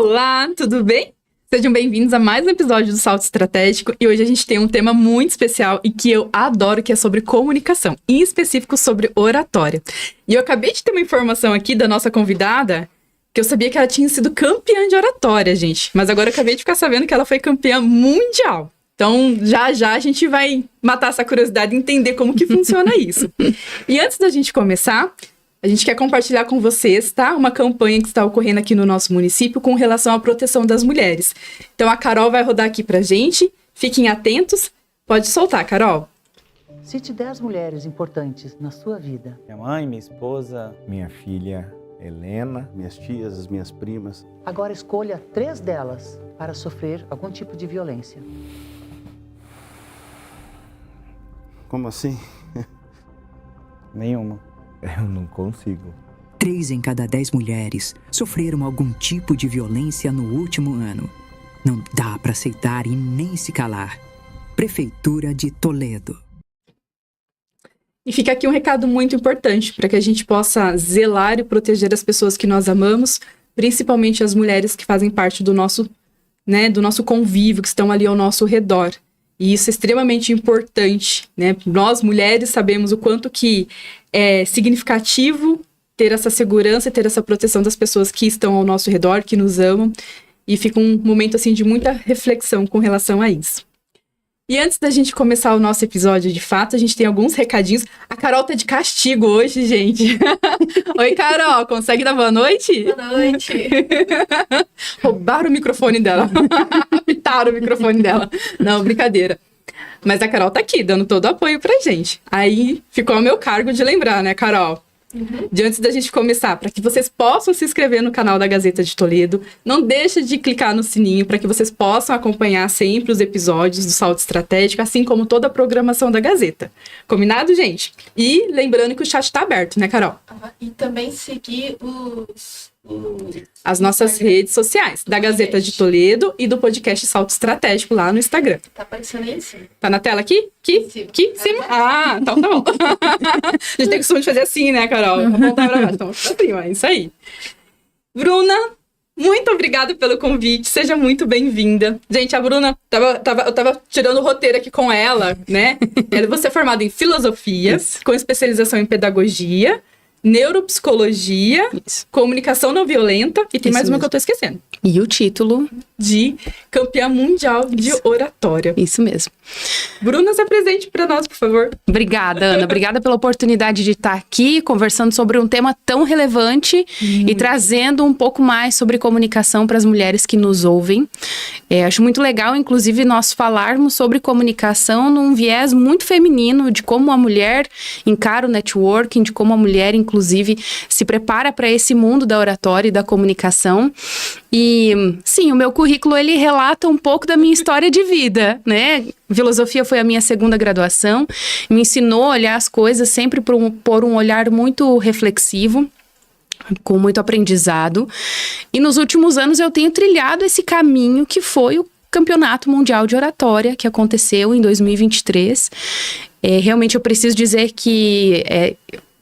Olá, tudo bem? Sejam bem-vindos a mais um episódio do Salto Estratégico e hoje a gente tem um tema muito especial e que eu adoro, que é sobre comunicação, em específico sobre oratória. E eu acabei de ter uma informação aqui da nossa convidada que eu sabia que ela tinha sido campeã de oratória, gente, mas agora eu acabei de ficar sabendo que ela foi campeã mundial. Então, já a gente vai matar essa curiosidade e entender como que funciona isso. E antes da gente começar, a gente quer compartilhar com vocês, tá? Uma campanha que está ocorrendo aqui no nosso município com relação à proteção das mulheres. Então, a Carol vai rodar aqui pra gente. Fiquem atentos. Pode soltar, Carol. Cite 10 mulheres importantes na sua vida. Minha mãe, minha esposa, minha filha Helena, minhas tias, as minhas primas. Agora escolha 3 delas para sofrer algum tipo de violência. Como assim? nenhuma. Eu não consigo. 3 em cada 10 mulheres sofreram algum tipo de violência no último ano. Não dá para aceitar e nem se calar. Prefeitura de Toledo. E fica aqui um recado muito importante para que a gente possa zelar e proteger as pessoas que nós amamos, principalmente as mulheres que fazem parte do nosso convívio, que estão ali ao nosso redor. E isso é extremamente importante, né? Nós, mulheres, sabemos o quanto que é significativo ter essa segurança e ter essa proteção das pessoas que estão ao nosso redor, que nos amam. E fica um momento, assim, de muita reflexão com relação a isso. E antes da gente começar o nosso episódio, de fato, a gente tem alguns recadinhos. A Carol tá de castigo hoje, gente. Oi, Carol, consegue dar boa noite? Boa noite. Roubaram o microfone dela. Apitaram o microfone dela. Não, brincadeira. Mas a Carol tá aqui, dando todo o apoio pra gente. Aí ficou ao meu cargo de lembrar, né, Carol? De antes da gente começar, para que vocês possam se inscrever no canal da Gazeta de Toledo, não deixe de clicar no sininho para que vocês possam acompanhar sempre os episódios do Salto Estratégico, assim como toda a programação da Gazeta. Combinado, gente? E lembrando que o chat tá aberto, né, Carol? E também seguir as nossas redes sociais, da Gazeta de Toledo e do podcast Salto Estratégico lá no Instagram. Tá aparecendo aí em cima. Tá na tela aqui? Aqui? Cima? Ah, então tá bom. A gente tem costume de fazer assim, né, Carol? Apontar pra baixo. Então, pra cima, é isso aí. Bruna, muito obrigada pelo convite. Seja muito bem-vinda. Gente, a Bruna, eu tava tirando o roteiro aqui com ela, né? Você é formada em filosofia, com especialização em pedagogia, neuropsicologia, comunicação não violenta e tem mais uma que eu tô esquecendo. E o título de campeã mundial de oratória. Isso mesmo. Bruna, se apresente para nós, por favor. Obrigada, Ana. Obrigada pela oportunidade de estar aqui conversando sobre um tema tão relevante e trazendo um pouco mais sobre comunicação para as mulheres que nos ouvem. Acho muito legal, inclusive, nós falarmos sobre comunicação num viés muito feminino, de como a mulher encara o networking, de como a mulher, inclusive, se prepara para esse mundo da oratória e da comunicação. E, sim, o meu currículo, ele relata um pouco da minha história de vida, né? Filosofia foi a minha segunda graduação, me ensinou a olhar as coisas sempre por um olhar muito reflexivo, com muito aprendizado. E nos últimos anos eu tenho trilhado esse caminho que foi o Campeonato Mundial de Oratória, que aconteceu em 2023. Realmente eu preciso dizer que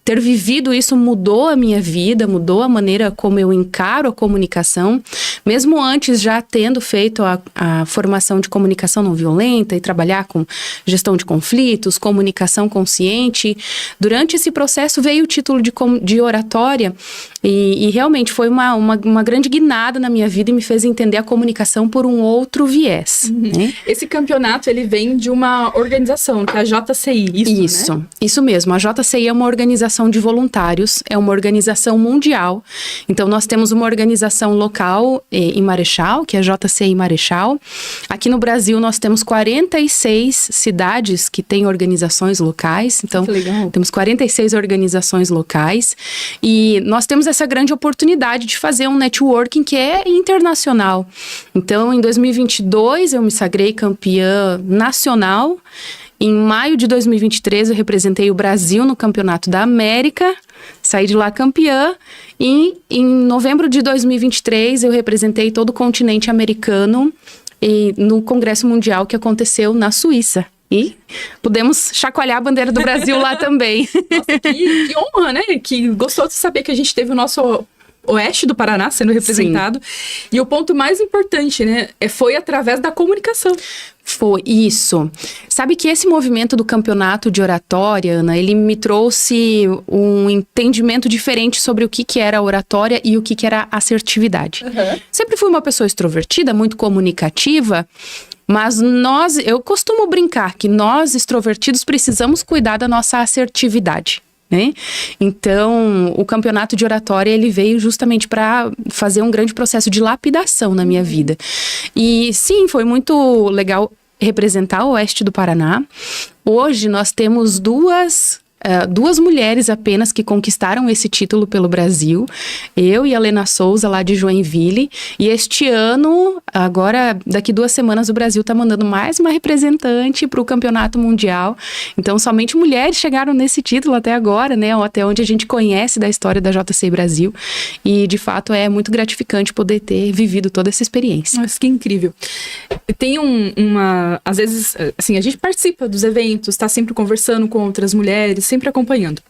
ter vivido isso mudou a minha vida, mudou a maneira como eu encaro a comunicação, mesmo antes já tendo feito a formação de comunicação não violenta e trabalhar com gestão de conflitos, comunicação consciente. Durante esse processo veio o título de oratória e realmente foi uma grande guinada na minha vida e me fez entender a comunicação por um outro viés. Né? Esse campeonato, ele vem de uma organização, que é a JCI, né? Isso mesmo. A JCI é uma organização de voluntários, é uma organização mundial. Então, nós temos uma organização local em Marechal, que é a JCI Marechal. Aqui no Brasil, nós temos 46 cidades que têm organizações locais. Então, temos 46 organizações locais. E nós temos essa grande oportunidade de fazer um networking que é internacional. Então, em 2022, eu me sagrei campeã nacional. Em maio de 2023, eu representei o Brasil no Campeonato da América, saí de lá campeã. E em novembro de 2023, eu representei todo o continente americano no Congresso Mundial que aconteceu na Suíça. E pudemos chacoalhar a bandeira do Brasil lá também. Nossa, que honra, né? Que gostoso de saber que a gente teve o nosso oeste do Paraná sendo representado. E o ponto mais importante, né, foi através da comunicação. Foi isso. Sabe que esse movimento do campeonato de oratória, Ana, ele me trouxe um entendimento diferente sobre o que era oratória e o que era assertividade. Sempre fui uma pessoa extrovertida, muito comunicativa, mas eu costumo brincar que nós, extrovertidos, precisamos cuidar da nossa assertividade. Né? Então, o campeonato de oratória, ele veio justamente para fazer um grande processo de lapidação na minha vida. E sim, foi muito legal representar o oeste do Paraná. Hoje nós temos duas mulheres apenas que conquistaram esse título pelo Brasil. Eu e a Lena Souza, lá de Joinville. E este ano, agora, daqui 2 semanas, o Brasil está mandando mais uma representante para o campeonato mundial. Então, somente mulheres chegaram nesse título até agora, né? Até onde a gente conhece da história da JCI Brasil. E, de fato, é muito gratificante poder ter vivido toda essa experiência. Nossa, que incrível. Tem às vezes, assim, a gente participa dos eventos, está sempre conversando com outras mulheres, sempre acompanhando.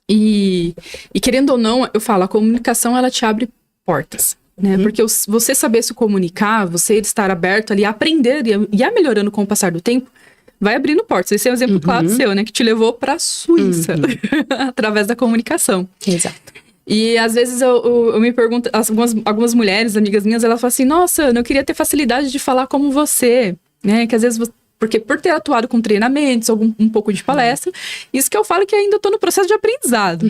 E querendo ou não, eu falo, a comunicação, ela te abre portas, né? Porque você saber se comunicar, você estar aberto ali, aprender e ir melhorando com o passar do tempo, vai abrindo portas. Esse é um exemplo claro seu, né? Que te levou para a Suíça, através da comunicação. Exato. E às vezes eu me pergunto, algumas mulheres, amigas minhas, elas falam assim, nossa, Ana, eu queria ter facilidade de falar como você, né? Que às vezes porque por ter atuado com treinamentos, um pouco de palestra, isso que eu falo que ainda estou no processo de aprendizado.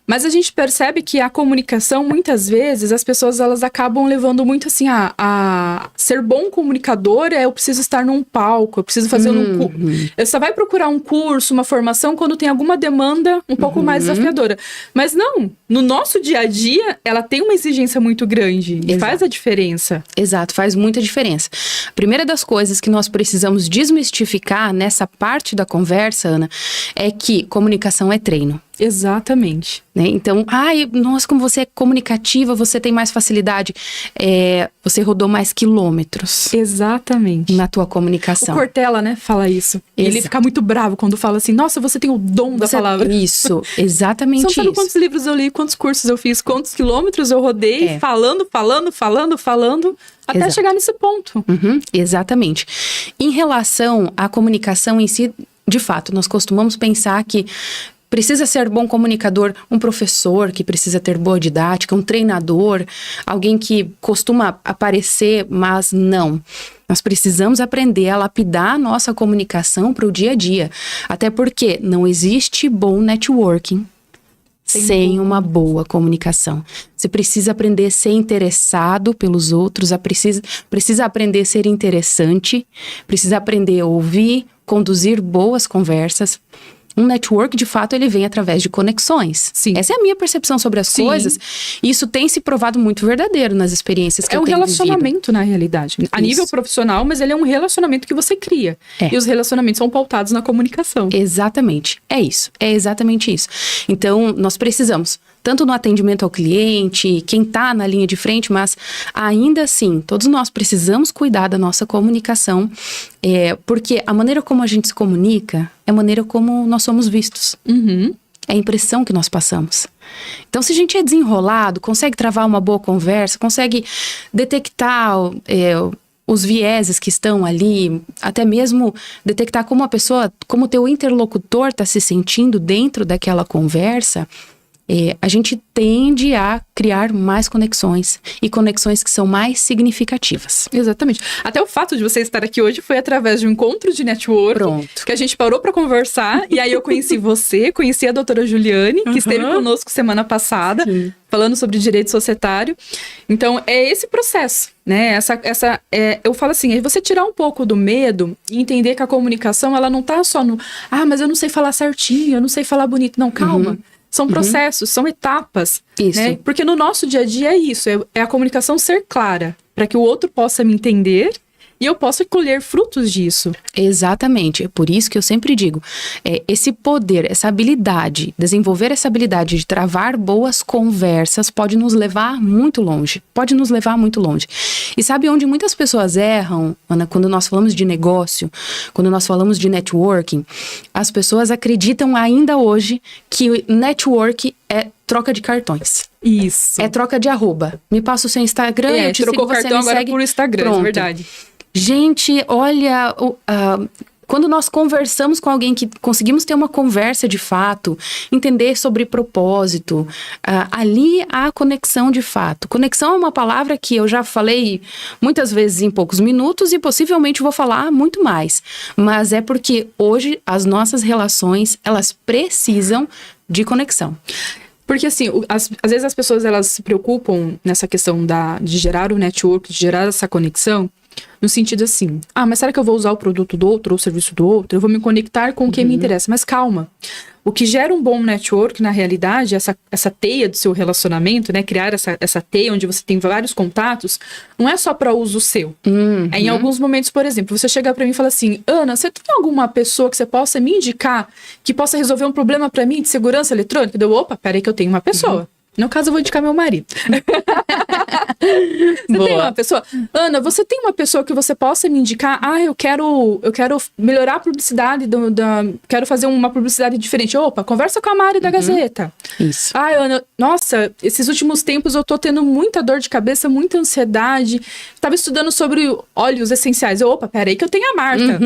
Mas a gente percebe que a comunicação, muitas vezes, as pessoas elas acabam levando muito assim, a ser bom comunicador eu preciso estar num palco, eu preciso fazer eu só vai procurar um curso, uma formação, quando tem alguma demanda um pouco mais desafiadora. Mas não, no nosso dia a dia, ela tem uma exigência muito grande e faz a diferença. Exato, faz muita diferença. A primeira das coisas que nós precisamos desmistificar nessa parte da conversa, Ana, é que comunicação é treino. Exatamente. Né? Então, nossa, como você é comunicativa, você tem mais facilidade. Você rodou mais quilômetros. Exatamente. Na tua comunicação. O Cortella, né, fala isso. Ele fica muito bravo quando fala assim, nossa, você tem o dom da palavra. Isso, exatamente isso. Não sabe quantos livros eu li, quantos cursos eu fiz, quantos quilômetros eu rodei, falando, até chegar nesse ponto. Exatamente. Em relação à comunicação em si, de fato, nós costumamos pensar que precisa ser bom comunicador, um professor que precisa ter boa didática, um treinador, alguém que costuma aparecer, mas não. Nós precisamos aprender a lapidar a nossa comunicação para o dia a dia. Até porque não existe bom networking sem uma boa comunicação. Você precisa aprender a ser interessado pelos outros, precisa aprender a ser interessante, precisa aprender a ouvir, conduzir boas conversas. Um network, de fato, ele vem através de conexões. Sim. Essa é a minha percepção sobre as coisas. E isso tem se provado muito verdadeiro nas experiências que eu tenho vivido. É um relacionamento, na realidade. A nível profissional, mas ele é um relacionamento que você cria. E os relacionamentos são pautados na comunicação. Exatamente. É isso. É exatamente isso. Então, nós precisamos, tanto no atendimento ao cliente, quem está na linha de frente, mas ainda assim, todos nós precisamos cuidar da nossa comunicação, porque a maneira como a gente se comunica é a maneira como nós somos vistos. É a impressão que nós passamos. Então, se a gente é desenrolado, consegue travar uma boa conversa, consegue detectar os vieses que estão ali, até mesmo detectar como a pessoa, como o teu interlocutor está se sentindo dentro daquela conversa, a gente tende a criar mais conexões e conexões que são mais significativas. Exatamente. Até o fato de você estar aqui hoje foi através de um encontro de network. Pronto. Que a gente parou para conversar e aí eu conheci você, conheci a doutora Juliane, que esteve conosco semana passada, falando sobre direito societário. Então, é esse processo, né? Eu falo assim, é você tirar um pouco do medo e entender que a comunicação, ela não tá só no, mas eu não sei falar certinho, eu não sei falar bonito. Não, calma. São processos, são etapas. Isso. Né? Porque no nosso dia a dia é isso, é a comunicação ser clara, para que o outro possa me entender e eu posso colher frutos disso. Exatamente, é por isso que eu sempre digo, esse poder, essa habilidade, desenvolver essa habilidade de travar boas conversas pode nos levar muito longe, E sabe onde muitas pessoas erram, Ana, quando nós falamos de negócio, quando nós falamos de networking, as pessoas acreditam ainda hoje que network é troca de cartões. Isso. É troca de arroba. Me passa o seu Instagram, eu te trocou sigo, o cartão você me agora segue. por Instagram, Pronto. é verdade. Gente, olha, quando nós conversamos com alguém que conseguimos ter uma conversa de fato, entender sobre propósito, ali há conexão de fato. Conexão é uma palavra que eu já falei muitas vezes em poucos minutos e possivelmente vou falar muito mais. Mas é porque hoje as nossas relações, elas precisam de conexão. Porque assim, às vezes as pessoas elas se preocupam nessa questão de gerar o network, de gerar essa conexão, no sentido assim, mas será que eu vou usar o produto do outro ou o serviço do outro? Eu vou me conectar com o que me interessa. Mas calma, o que gera um bom network, na realidade, essa teia do seu relacionamento, né? Criar essa teia onde você tem vários contatos, não é só para uso seu. É em alguns momentos, por exemplo, você chegar para mim e falar assim, Ana, você tem alguma pessoa que você possa me indicar que possa resolver um problema para mim de segurança eletrônica? Opa, peraí que eu tenho uma pessoa. No caso, eu vou indicar meu marido. Você tem uma pessoa? Ana, você tem uma pessoa que você possa me indicar? Eu quero melhorar a publicidade, quero fazer uma publicidade diferente. Opa, conversa com a Mari da Gazeta. Isso. Ana, nossa, esses últimos tempos eu tô tendo muita dor de cabeça, muita ansiedade. Tava estudando sobre óleos essenciais. Opa, peraí que eu tenho a Marta.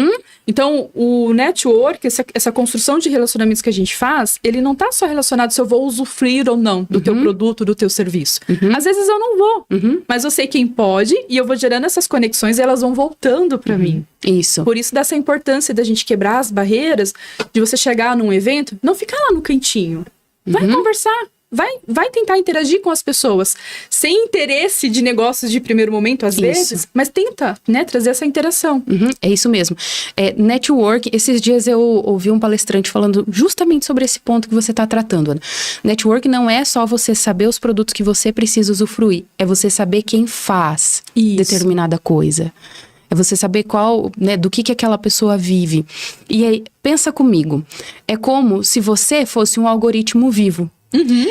Então, o network, essa construção de relacionamentos que a gente faz, ele não tá só relacionado se eu vou usufruir ou não do teu produto, do teu serviço. Às vezes eu não vou, mas eu sei quem pode e eu vou gerando essas conexões e elas vão voltando pra mim. Isso. Por isso dessa importância da gente quebrar as barreiras, de você chegar num evento, não ficar lá no cantinho. Vai conversar. Vai tentar interagir com as pessoas, sem interesse de negócios de primeiro momento, às vezes, mas tenta, né, trazer essa interação. É isso mesmo. Network, esses dias eu ouvi um palestrante falando justamente sobre esse ponto que você está tratando, Ana. Network não é só você saber os produtos que você precisa usufruir, é você saber quem faz determinada coisa. É você saber do que aquela pessoa vive. E aí, pensa comigo, é como se você fosse um algoritmo vivo.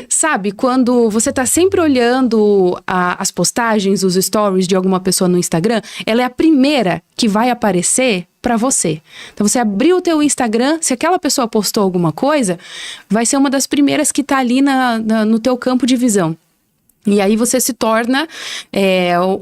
Sabe, quando você tá sempre olhando as postagens, os stories de alguma pessoa no Instagram, ela é a primeira que vai aparecer pra você. Então, você abriu o teu Instagram, se aquela pessoa postou alguma coisa, vai ser uma das primeiras que tá ali no teu campo de visão. E aí você se torna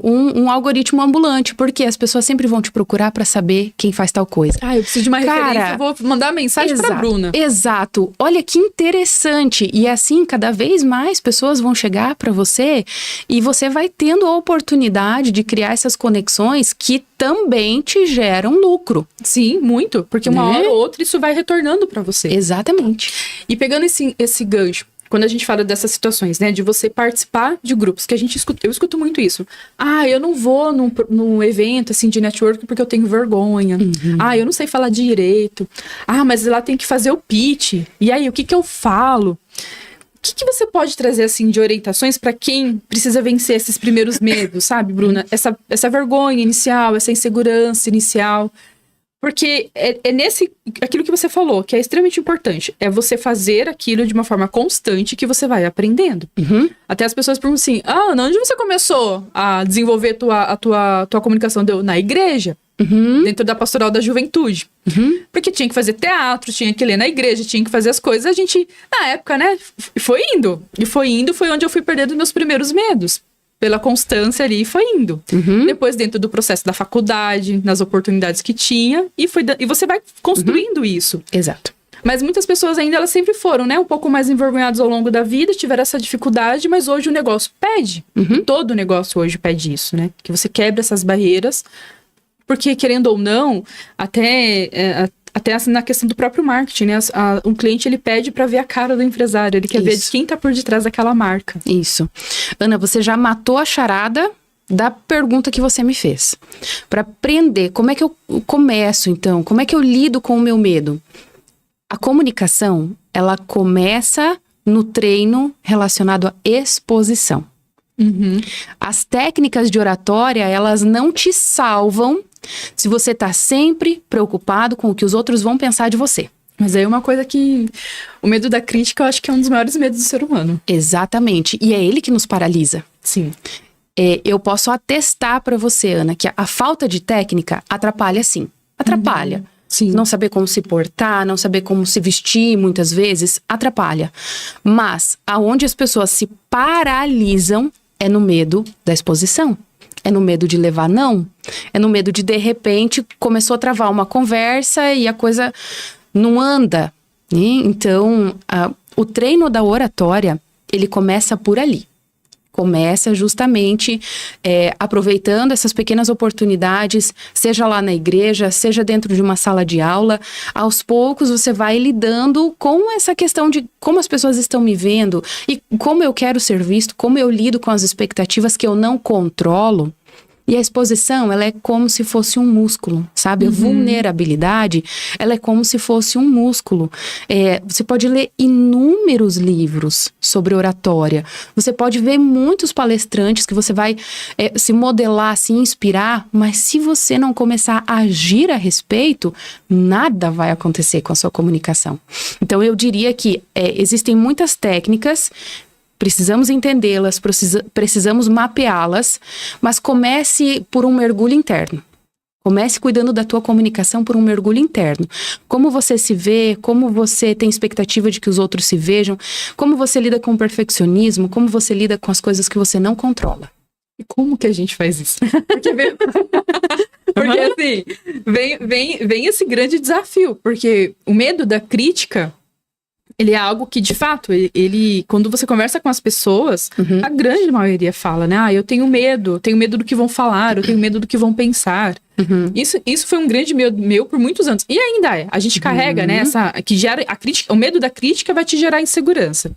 um algoritmo ambulante, porque as pessoas sempre vão te procurar pra saber quem faz tal coisa. Eu preciso de uma referência, eu vou mandar mensagem pra Bruna. Exato. Olha que interessante. E assim, cada vez mais pessoas vão chegar pra você e você vai tendo a oportunidade de criar essas conexões que também te geram lucro. Sim, muito. Porque uma hora ou outra isso vai retornando pra você. Exatamente. E pegando esse gancho, quando a gente fala dessas situações, né, de você participar de grupos, que eu escuto muito isso. Eu não vou num evento, assim, de network porque eu tenho vergonha. Eu não sei falar direito. Mas lá tem que fazer o pitch. E aí, o que eu falo? O que você pode trazer, assim, de orientações para quem precisa vencer esses primeiros medos, sabe, Bruna? Essa vergonha inicial, essa insegurança inicial. Porque aquilo que você falou, que é extremamente importante, é você fazer aquilo de uma forma constante que você vai aprendendo. Até as pessoas perguntam assim, onde você começou a desenvolver a tua comunicação? Na igreja, dentro da pastoral da juventude. Porque tinha que fazer teatro, tinha que ler na igreja, tinha que fazer as coisas. A gente, na época, né, foi indo. E foi onde eu fui perdendo meus primeiros medos. Pela constância ali, foi indo. Depois, dentro do processo da faculdade, nas oportunidades que tinha, e você vai construindo isso. Exato. Mas muitas pessoas ainda, elas sempre foram, né, um pouco mais envergonhadas ao longo da vida, tiveram essa dificuldade, mas hoje o negócio pede. Todo negócio hoje pede isso, né? Que você quebre essas barreiras, porque, querendo ou não, até assim, na questão do próprio marketing, né? Um cliente, ele pede para ver a cara do empresário. Ele quer ver de quem tá por detrás daquela marca. Isso. Ana, você já matou a charada da pergunta que você me fez. Para aprender, como é que eu começo, então? Como é que eu lido com o meu medo? A comunicação, ela começa no treino relacionado à exposição. As técnicas de oratória, elas não te salvam Se você tá sempre preocupado com o que os outros vão pensar de você. Mas aí é uma coisa que... O medo da crítica, eu acho que é um dos maiores medos do ser humano. Exatamente. E é ele que nos paralisa. Sim. Eu posso atestar pra você, Ana, que a falta de técnica atrapalha sim. Atrapalha. Sim. Não saber como se portar, não saber como se vestir, muitas vezes, atrapalha. Mas aonde as pessoas se paralisam é no medo da exposição. É no medo de levar não. É no medo de repente, começou a travar uma conversa e a coisa não anda. Né? Então, o treino da oratória, ele começa por ali. Começa justamente aproveitando essas pequenas oportunidades, seja lá na igreja, seja dentro de uma sala de aula. Aos poucos você vai lidando com essa questão de como as pessoas estão me vendo e como eu quero ser visto, como eu lido com as expectativas que eu não controlo. E a exposição, ela é como se fosse um músculo, sabe? A vulnerabilidade, ela é como se fosse um músculo. Você pode ler inúmeros livros sobre oratória. Você pode ver muitos palestrantes que você vai se modelar, se inspirar. Mas se você não começar a agir a respeito, nada vai acontecer com a sua comunicação. Então, eu diria que existem muitas técnicas. Precisamos entendê-las, precisamos mapeá-las, mas comece por um mergulho interno. Comece cuidando da tua comunicação por um mergulho interno. Como você se vê, como você tem expectativa de que os outros se vejam, como você lida com o perfeccionismo, como você lida com as coisas que você não controla. E como que a gente faz isso? Porque assim, vem esse grande desafio, porque o medo da crítica... Ele é algo que, de fato, quando você conversa com as pessoas, a grande maioria fala, né? Eu tenho medo do que vão falar, eu tenho medo do que vão pensar. Isso foi um grande medo meu por muitos anos. E ainda é. A gente carrega, né? Que gera a crítica, o medo da crítica vai te gerar insegurança.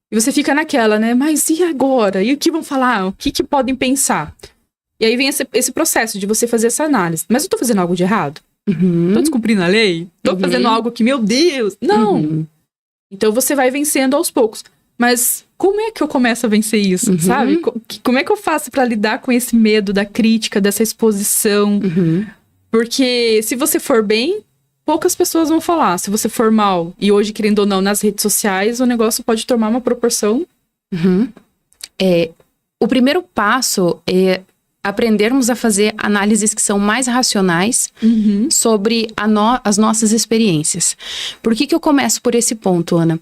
E você fica naquela, né? Mas e agora? E o que vão falar? O que podem pensar? E aí vem esse processo de você fazer essa análise. Mas eu tô fazendo algo de errado? Tô descumprindo a lei? Tô fazendo algo que, meu Deus... Não! Então você vai vencendo aos poucos. Mas como é que eu começo a vencer isso, sabe? Como é que eu faço pra lidar com esse medo da crítica, dessa exposição? Porque se você for bem, poucas pessoas vão falar. Se você for mal, e hoje, querendo ou não, nas redes sociais, o negócio pode tomar uma proporção. O primeiro passo é aprendermos a fazer análises que são mais racionais sobre as nossas experiências. Por que eu começo por esse ponto, Ana?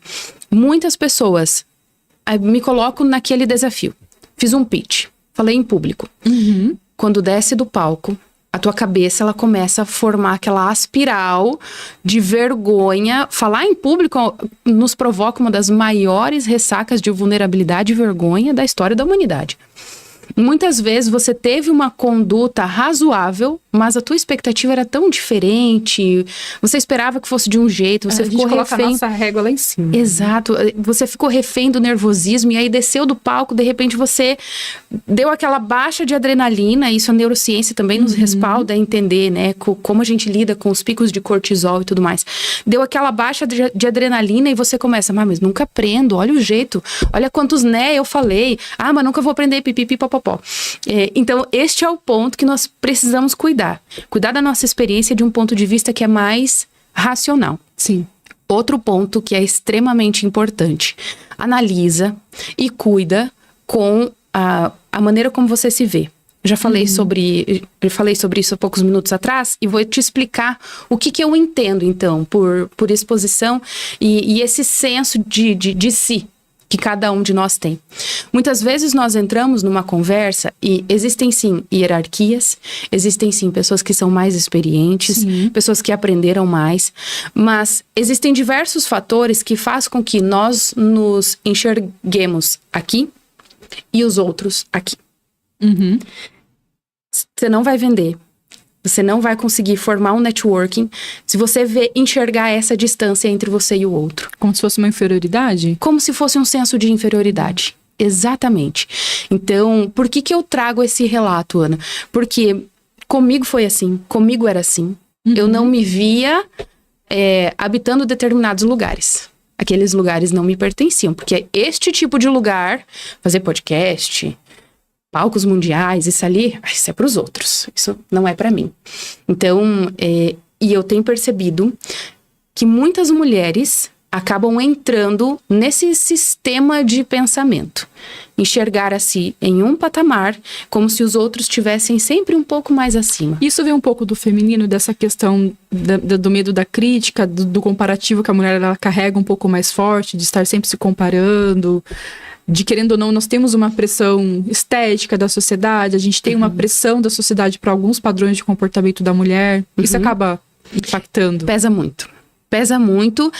Muitas pessoas me colocam naquele desafio. Fiz um pitch, falei em público. Quando desce do palco, a tua cabeça ela começa a formar aquela espiral de vergonha. Falar em público nos provoca uma das maiores ressacas de vulnerabilidade e vergonha da história da humanidade. Muitas vezes você teve uma conduta razoável, mas a tua expectativa era tão diferente, você esperava que fosse de um jeito, você ficou refém... A nossa régua lá em cima. Exato, você ficou refém do nervosismo e aí desceu do palco, de repente você deu aquela baixa de adrenalina, isso a neurociência também nos respalda a entender, né, como a gente lida com os picos de cortisol e tudo mais. Deu aquela baixa de adrenalina e você começa, mas nunca aprendo, olha o jeito, olha quantos né eu falei, mas nunca vou aprender pipipi, popopó. Então, este é o ponto que nós precisamos cuidar da nossa experiência de um ponto de vista que é mais racional. Sim. Outro ponto que é extremamente importante. Analisa e cuida com a maneira como você se vê. Eu falei sobre isso há poucos minutos atrás e vou te explicar o que eu entendo, então, por exposição e esse senso de si que cada um de nós tem. Muitas vezes nós entramos numa conversa e existem sim hierarquias, existem sim pessoas que são mais experientes, pessoas que aprenderam mais, mas existem diversos fatores que fazem com que nós nos enxerguemos aqui e os outros aqui. Você não vai vender. Você não vai conseguir formar um networking se você enxergar essa distância entre você e o outro. Como se fosse uma inferioridade? Como se fosse um senso de inferioridade. Exatamente. Então, por que eu trago esse relato, Ana? Porque comigo foi assim, comigo era assim. Eu não me via habitando determinados lugares. Aqueles lugares não me pertenciam, porque este tipo de lugar, fazer podcast... palcos mundiais, isso ali, isso é para os outros, isso não é para mim. Então, e eu tenho percebido que muitas mulheres acabam entrando nesse sistema de pensamento. Enxergar a si em um patamar, como se os outros estivessem sempre um pouco mais acima. Isso vem um pouco do feminino, dessa questão do medo da crítica, do comparativo que a mulher ela carrega um pouco mais forte, de estar sempre se comparando, de querendo ou não, nós temos uma pressão estética da sociedade, a gente tem uma pressão da sociedade para alguns padrões de comportamento da mulher. Isso acaba impactando. Pesa muito. Pesa muito.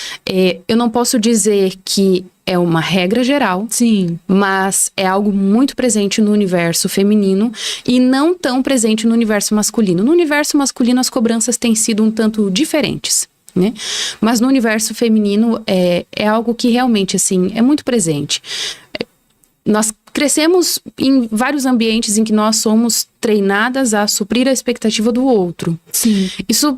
Eu não posso dizer que é uma regra geral. Sim. Mas é algo muito presente no universo feminino e não tão presente no universo masculino. No universo masculino, as cobranças têm sido um tanto diferentes, né? Mas no universo feminino, é algo que realmente, assim, é muito presente. Nós crescemos em vários ambientes em que nós somos treinadas a suprir a expectativa do outro. Sim. Isso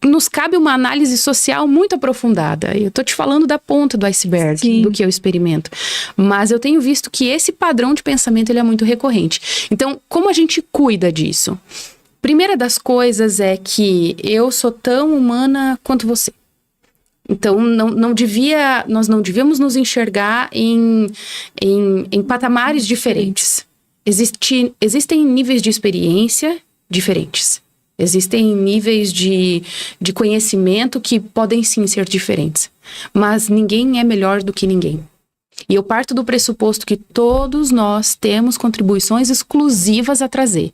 nos cabe uma análise social muito aprofundada. Eu tô te falando da ponta do iceberg, Sim. do que eu experimento. Mas eu tenho visto que esse padrão de pensamento ele é muito recorrente. Então, como a gente cuida disso? Primeira das coisas é que eu sou tão humana quanto você. Então, nós não devíamos nos enxergar em patamares diferentes. Existem níveis de experiência diferentes. Existem níveis de conhecimento que podem sim ser diferentes. Mas ninguém é melhor do que ninguém. E eu parto do pressuposto que todos nós temos contribuições exclusivas a trazer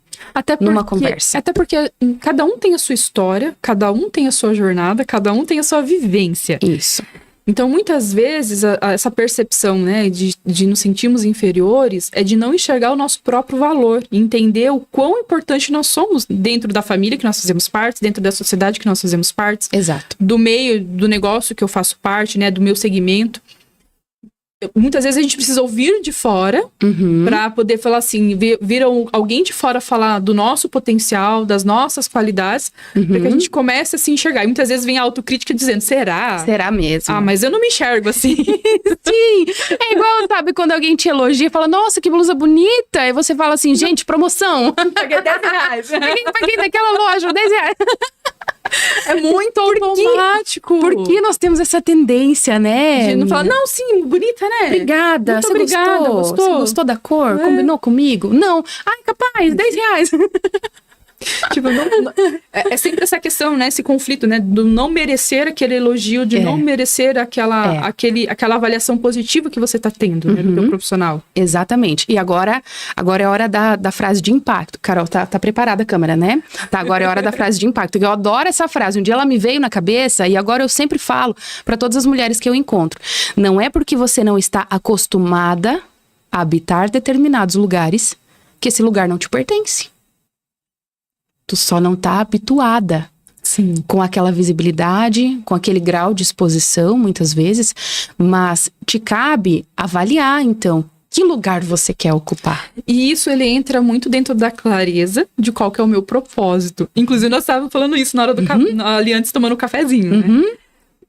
numa conversa. Até porque cada um tem a sua história, cada um tem a sua jornada, cada um tem a sua vivência. Isso. Então, muitas vezes, essa percepção, né, de nos sentirmos inferiores é de não enxergar o nosso próprio valor, entender o quão importante nós somos dentro da família que nós fazemos parte, dentro da sociedade que nós fazemos parte, Exato. do meio, do negócio que eu faço parte, né, do meu segmento. Muitas vezes a gente precisa ouvir de fora para poder falar assim, vir alguém de fora falar do nosso potencial, das nossas qualidades, para que a gente comece a se enxergar. E muitas vezes vem a autocrítica dizendo, será? Será mesmo? Ah, mas eu não me enxergo assim. Sim, é igual, sabe, quando alguém te elogia e fala, nossa, que blusa bonita. E você fala assim, gente, promoção. Paguei R$10. Paguei naquela loja, R$10. É muito automático. Por que nós temos essa tendência, né? De não falar, não, sim, bonita, né? Obrigada. Muito Você obrigada, gostou? gostou? Você gostou da cor? Combinou comigo? Não. Ai, capaz, R$10. Tipo, é sempre essa questão, né? Esse conflito, né? Do não merecer aquele elogio, de não merecer aquela avaliação positiva que você tá tendo, né? Do teu profissional. Exatamente. E agora é hora da frase de impacto. Carol, tá preparada a câmera, né? Tá, agora é hora da frase de impacto. Eu adoro essa frase. Um dia ela me veio na cabeça e agora eu sempre falo para todas as mulheres que eu encontro. Não é porque você não está acostumada a habitar determinados lugares que esse lugar não te pertence. Tu só não tá habituada. Sim. Com aquela visibilidade, com aquele grau de exposição, muitas vezes. Mas te cabe avaliar, então, que lugar você quer ocupar. E isso, ele entra muito dentro da clareza de qual que é o meu propósito. Inclusive, nós estávamos falando isso na hora do ali antes, tomando um cafezinho, né?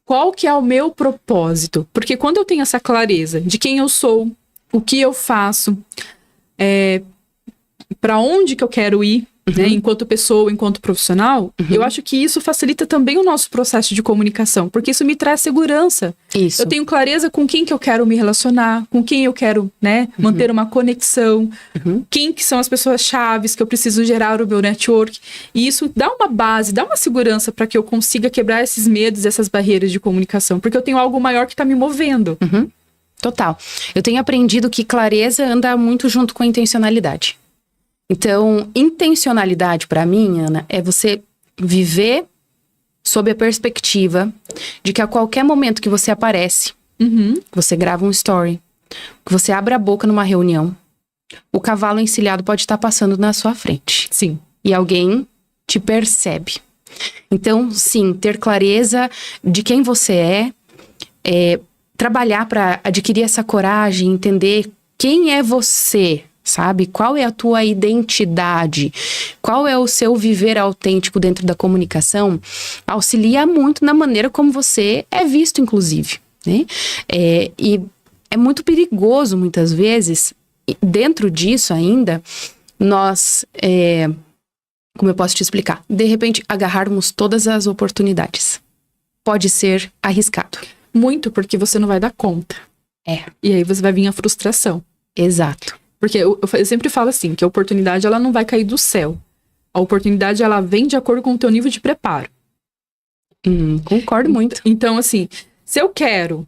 Qual que é o meu propósito? Porque quando eu tenho essa clareza de quem eu sou, o que eu faço, para onde que eu quero ir, né, enquanto pessoa, enquanto profissional, eu acho que isso facilita também o nosso processo de comunicação, porque isso me traz segurança. Isso. Eu tenho clareza com quem que eu quero me relacionar, com quem eu quero, né, manter uma conexão, quem que são as pessoas chaves que eu preciso gerar o meu network. E isso dá uma base, dá uma segurança para que eu consiga quebrar esses medos, essas barreiras de comunicação, porque eu tenho algo maior que está me movendo. Total. Eu tenho aprendido que clareza anda muito junto com a intencionalidade. Então, intencionalidade para mim, Ana, é você viver sob a perspectiva de que a qualquer momento que você aparece, que você grava um story, que você abre a boca numa reunião, o cavalo encilhado pode estar passando na sua frente. Sim. E alguém te percebe. Então, sim, ter clareza de quem você é trabalhar para adquirir essa coragem, entender quem é você, sabe? Qual é a tua identidade? Qual é o seu viver autêntico dentro da comunicação? Auxilia muito na maneira como você é visto, inclusive, né? E é muito perigoso, muitas vezes, dentro disso ainda, nós, como eu posso te explicar? De repente, agarrarmos todas as oportunidades. Pode ser arriscado. Muito, porque você não vai dar conta. E aí você vai vir a frustração. Exato. Porque eu sempre falo assim, que a oportunidade, ela não vai cair do céu. A oportunidade, ela vem de acordo com o teu nível de preparo. Concordo muito. Então, assim, se eu quero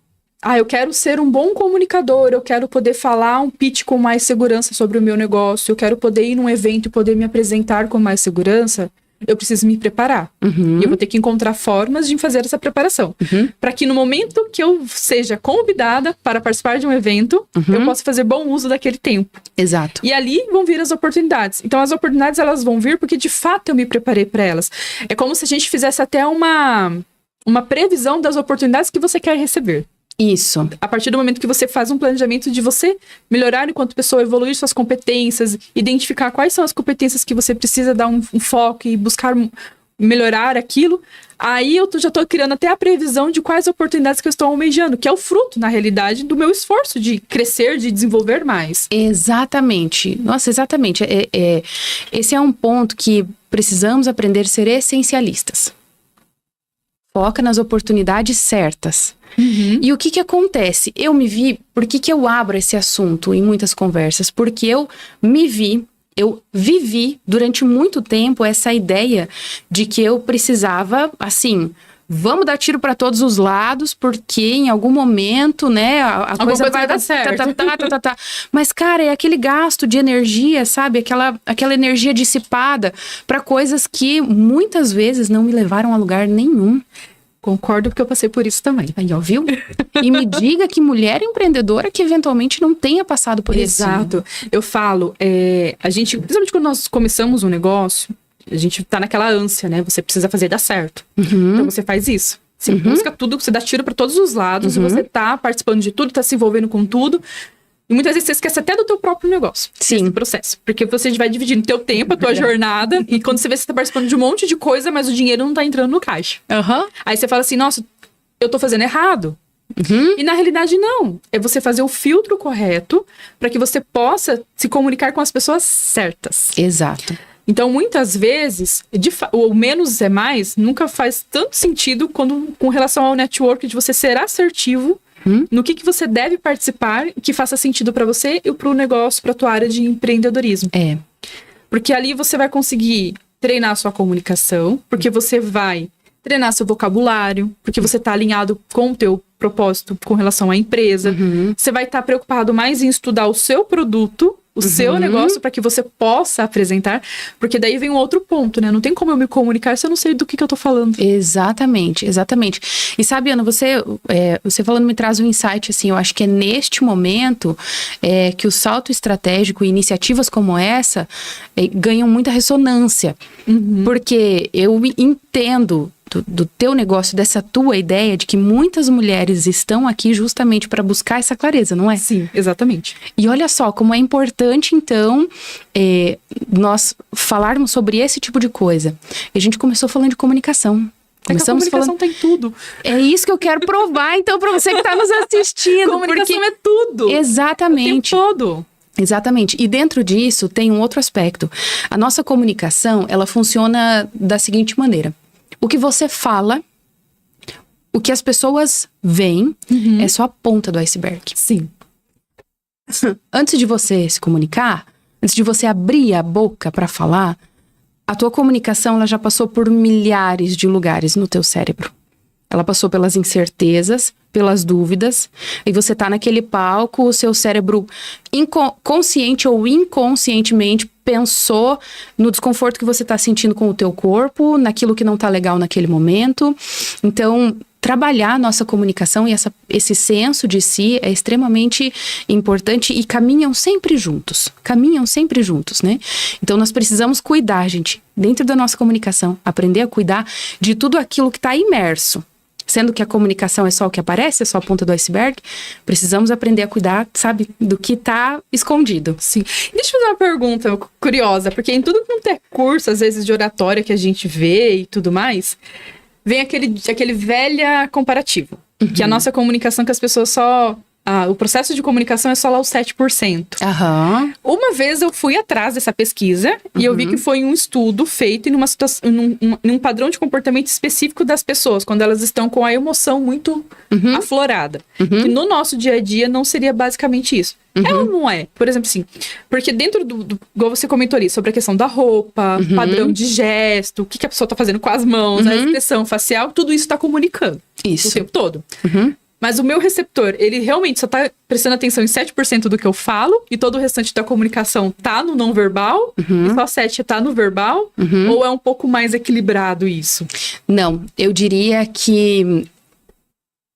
ser um bom comunicador, eu quero poder falar um pitch com mais segurança sobre o meu negócio, eu quero poder ir num evento e poder me apresentar com mais segurança, eu preciso me preparar. E eu vou ter que encontrar formas de fazer essa preparação. Para que no momento que eu seja convidada para participar de um evento, eu possa fazer bom uso daquele tempo. Exato. E ali vão vir as oportunidades. Então, as oportunidades, elas vão vir porque, de fato, eu me preparei para elas. É como se a gente fizesse até uma previsão das oportunidades que você quer receber. Isso. A partir do momento que você faz um planejamento de você melhorar enquanto pessoa, evoluir suas competências, identificar quais são as competências que você precisa dar um foco e buscar melhorar aquilo, aí eu já estou criando até a previsão de quais oportunidades que eu estou almejando, que é o fruto, na realidade, do meu esforço de crescer, de desenvolver mais. Exatamente. Nossa, exatamente. Esse é um ponto que precisamos aprender a ser essencialistas. Foca nas oportunidades certas. E o que acontece? Eu me vi... Por que eu abro esse assunto em muitas conversas? Porque eu vivi durante muito tempo essa ideia de que eu precisava, assim... Vamos dar tiro para todos os lados, porque em algum momento, né, a coisa vai dar certo. Mas, cara, é aquele gasto de energia, sabe? Aquela energia dissipada para coisas que muitas vezes não me levaram a lugar nenhum. Concordo, porque eu passei por isso também. Aí, ó, viu? E me diga que mulher empreendedora que eventualmente não tenha passado por isso. Exato. Eu falo, a gente, principalmente quando nós começamos um negócio, a gente tá naquela ânsia, né? Você precisa fazer dar certo. Então você faz isso. Você busca tudo, você dá tiro para todos os lados, e você tá participando de tudo, tá se envolvendo com tudo. E muitas vezes você esquece até do teu próprio negócio. Sim. Esse processo. Porque você vai dividindo o teu tempo, a tua jornada. E quando você vê, você tá participando de um monte de coisa, mas o dinheiro não tá entrando no caixa. Aí você fala assim, nossa, eu tô fazendo errado. E na realidade, não. É você fazer o filtro correto para que você possa se comunicar com as pessoas certas. Exato. Então, muitas vezes, o menos é mais nunca faz tanto sentido com relação ao network de você ser assertivo no que você deve participar, que faça sentido para você e para o negócio, para a tua área de empreendedorismo. Porque ali você vai conseguir treinar a sua comunicação, porque você vai treinar seu vocabulário, porque você está alinhado com o teu propósito com relação à empresa. Você vai estar preocupado mais em estudar o seu produto, o seu negócio, para que você possa apresentar, porque daí vem um outro ponto, né? Não tem como eu me comunicar se eu não sei do que eu tô falando. Exatamente, exatamente. E sabe, Ana, você falando me traz um insight, assim, eu acho que é neste momento que o salto estratégico e iniciativas como essa ganham muita ressonância, porque eu entendo do teu negócio, dessa tua ideia de que muitas mulheres estão aqui justamente para buscar essa clareza, não é? Sim, exatamente. E olha só como é importante, então, nós falarmos sobre esse tipo de coisa. E a gente começou falando de comunicação. Começamos a comunicação tem tudo. É isso que eu quero provar, então, para você que está nos assistindo. Comunicação é tudo. Exatamente. O tempo todo. Exatamente. E dentro disso tem um outro aspecto. A nossa comunicação, ela funciona da seguinte maneira. O que você fala, o que as pessoas veem, é só a ponta do iceberg. Sim. Antes de você se comunicar, antes de você abrir a boca para falar, a tua comunicação ela já passou por milhares de lugares no teu cérebro. Ela passou pelas incertezas, pelas dúvidas, e você tá naquele palco, o seu cérebro consciente ou inconscientemente pensou no desconforto que você tá sentindo com o teu corpo, naquilo que não tá legal naquele momento. Então, trabalhar a nossa comunicação e esse senso de si é extremamente importante e caminham sempre juntos, né? Então, nós precisamos cuidar, gente, dentro da nossa comunicação, aprender a cuidar de tudo aquilo que tá imerso. Sendo que a comunicação é só o que aparece, é só a ponta do iceberg, precisamos aprender a cuidar, sabe, do que tá escondido. Sim. Deixa eu fazer uma pergunta curiosa, porque em tudo quanto é curso, às vezes, de oratória que a gente vê e tudo mais, vem aquele velha comparativo. Que a nossa comunicação, que as pessoas só o processo de comunicação é só lá os 7%. Aham. Uma vez eu fui atrás dessa pesquisa e eu vi que foi um estudo feito em num padrão de comportamento específico das pessoas, quando elas estão com a emoção muito aflorada. Que no nosso dia a dia não seria basicamente isso. É ou não é? Por exemplo, assim, porque dentro igual você comentou ali, sobre a questão da roupa, padrão de gesto, o que a pessoa tá fazendo com as mãos, a expressão facial, tudo isso tá comunicando Isso. o tempo todo. Mas o meu receptor, ele realmente só tá prestando atenção em 7% do que eu falo, e todo o restante da comunicação tá no não verbal, e só 7% tá no verbal, ou é um pouco mais equilibrado isso? Não, eu diria que...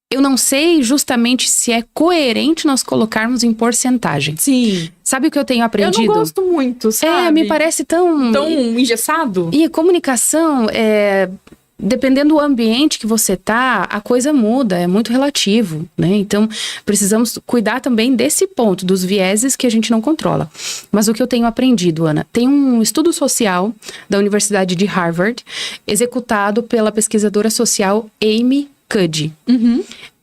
Eu não sei justamente se é coerente nós colocarmos em porcentagem. Sim. Sabe o que eu tenho aprendido? Eu não gosto muito, sabe? Me parece tão... Tão engessado. E a comunicação, dependendo do ambiente que você tá, a coisa muda, é muito relativo, né? Então, precisamos cuidar também desse ponto, dos vieses que a gente não controla. Mas o que eu tenho aprendido, Ana, tem um estudo social da Universidade de Harvard, executado pela pesquisadora social Amy Cuddy.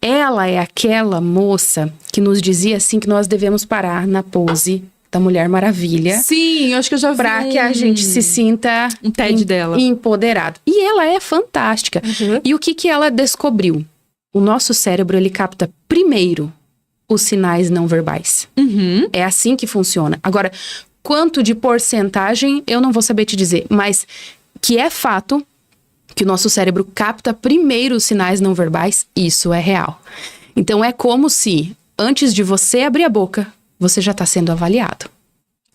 Ela é aquela moça que nos dizia assim que nós devemos parar na pose da Mulher Maravilha. Sim, eu acho que eu já vi Pra que a gente se sinta um TED dela. empoderado. E ela é fantástica. E o que ela descobriu? O nosso cérebro, ele capta primeiro os sinais não verbais. É assim que funciona. Agora, quanto de porcentagem, eu não vou saber te dizer, mas que é fato que o nosso cérebro capta primeiro os sinais não verbais, isso é real. Então, é como se, antes de você abrir a boca, você já está sendo avaliado.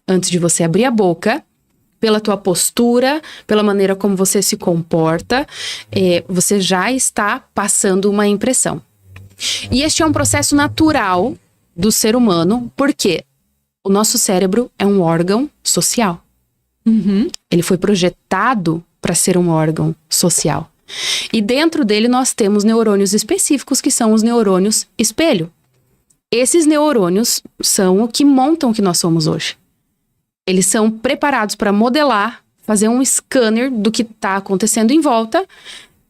Antes de você abrir a boca, pela tua postura, pela maneira como você se comporta, você já está passando uma impressão. E este é um processo natural do ser humano, porque o nosso cérebro é um órgão social. Ele foi projetado para ser um órgão social. E dentro dele nós temos neurônios específicos, que são os neurônios espelho. Esses neurônios são o que montam o que nós somos hoje. Eles são preparados para modelar, fazer um scanner do que está acontecendo em volta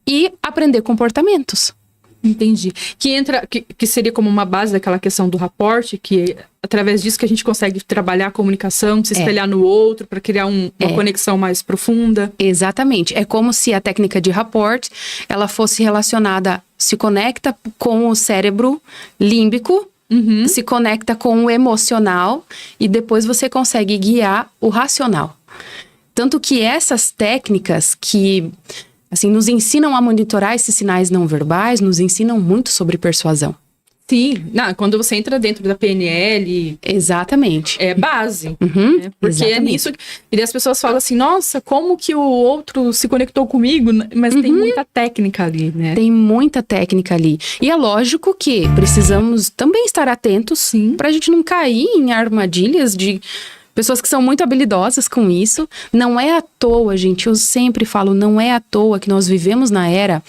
e aprender comportamentos. Entendi. Que seria como uma base daquela questão do rapport, que através disso que a gente consegue trabalhar a comunicação, se espelhar no outro, para criar uma conexão mais profunda. Exatamente. É como se a técnica de rapport, ela fosse relacionada, se conecta com o cérebro límbico, se conecta com o emocional, e depois você consegue guiar o racional. Tanto que essas técnicas que... assim, nos ensinam a monitorar esses sinais não verbais, nos ensinam muito sobre persuasão. Sim, quando você entra dentro da PNL... Exatamente. É base. Né? Porque exatamente. é nisso... E as pessoas falam assim, nossa, como que o outro se conectou comigo? Mas tem muita técnica ali, né? Tem muita técnica ali. E é lógico que precisamos também estar atentos, pra gente não cair em armadilhas de... pessoas que são muito habilidosas com isso. Não é à toa, gente, eu sempre falo, não é à toa que nós vivemos na era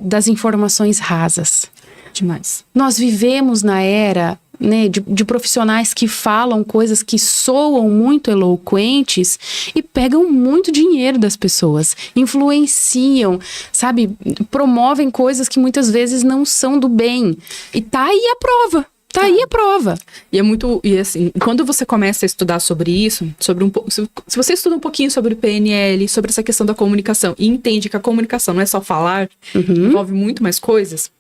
das informações rasas. Demais. Nós vivemos na era, né, de profissionais que falam coisas que soam muito eloquentes e pegam muito dinheiro das pessoas, influenciam, sabe, promovem coisas que muitas vezes não são do bem. E tá aí a prova. Tá aí a prova. E é muito... E assim, quando você começa a estudar sobre isso, se você estuda um pouquinho sobre o PNL, sobre essa questão da comunicação, e entende que a comunicação não é só falar, envolve muito mais coisas,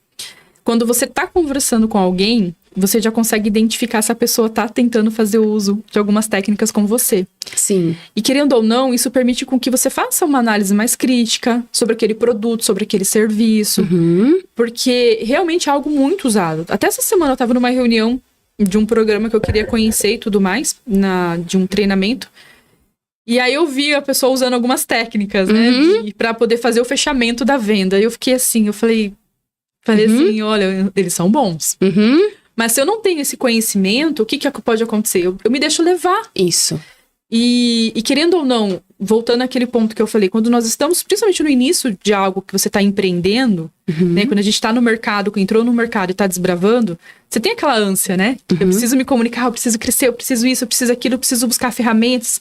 quando você tá conversando com alguém, você já consegue identificar se a pessoa tá tentando fazer uso de algumas técnicas com você. Sim. E querendo ou não, isso permite com que você faça uma análise mais crítica sobre aquele produto, sobre aquele serviço. Porque realmente é algo muito usado. Até essa semana eu tava numa reunião de um programa que eu queria conhecer e tudo mais, de um treinamento. E aí eu vi a pessoa usando algumas técnicas, né? Pra poder fazer o fechamento da venda. E eu fiquei assim, eu falei assim, olha, eles são bons. Mas se eu não tenho esse conhecimento, o que pode acontecer? Eu me deixo levar. Isso. E querendo ou não, voltando àquele ponto que eu falei, quando nós estamos, principalmente no início de algo que você está empreendendo, né? Quando a gente está no mercado, entrou no mercado e está desbravando, você tem aquela ânsia, né? Eu preciso me comunicar, eu preciso crescer, eu preciso isso, eu preciso aquilo, eu preciso buscar ferramentas.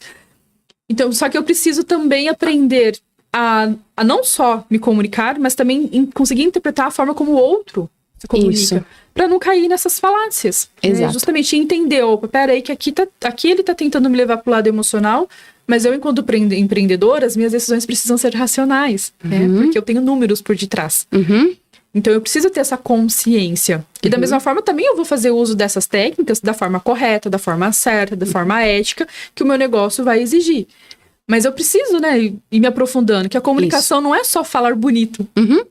Então, só que eu preciso também aprender a não só me comunicar, mas também conseguir interpretar a forma como o outro se comunica. Isso. Pra não cair nessas falácias. Né? Exato. Justamente entender, opa, peraí, que aqui ele tá tentando me levar pro lado emocional, mas eu, enquanto empreendedora, as minhas decisões precisam ser racionais, né? Porque eu tenho números por detrás. Uhum. Então, eu preciso ter essa consciência. E da mesma forma, também eu vou fazer uso dessas técnicas da forma correta, da forma certa, da forma ética, que o meu negócio vai exigir. Mas eu preciso, né, ir me aprofundando, que a comunicação não é só falar bonito. Uhum.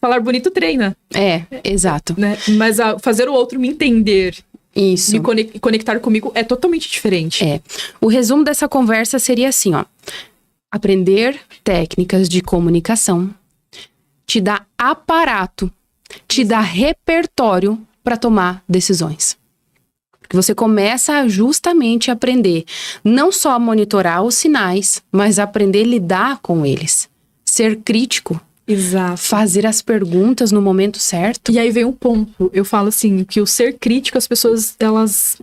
Falar bonito treina, Exato. né? Mas fazer o outro me entender, Isso. me conectar comigo é totalmente diferente. O resumo dessa conversa seria assim, ó. Aprender técnicas de comunicação te dá aparato, te dá repertório para tomar decisões. Porque você começa justamente a aprender não só a monitorar os sinais, mas a aprender a lidar com eles. Ser crítico, Exato. fazer as perguntas no momento certo. E aí vem um ponto. Eu falo assim, que o ser crítico, as pessoas, elas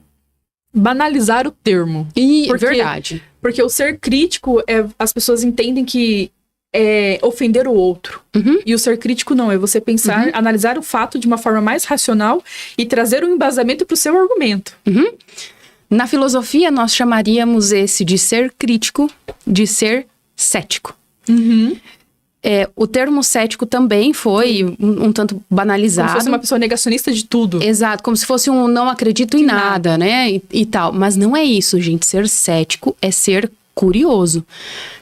banalizaram o termo. E Porque- verdade. Porque o ser crítico, as pessoas entendem que é ofender o outro. Uhum. E o ser crítico não, é você pensar, analisar o fato de uma forma mais racional e trazer um embasamento para o seu argumento. Na filosofia, nós chamaríamos esse de ser crítico, de ser cético. O termo cético também foi um tanto Como banalizado. se fosse uma pessoa negacionista de tudo. Exato, como se fosse um não acredito em nada, né? E tal. Mas não é isso, gente. Ser cético é ser curioso.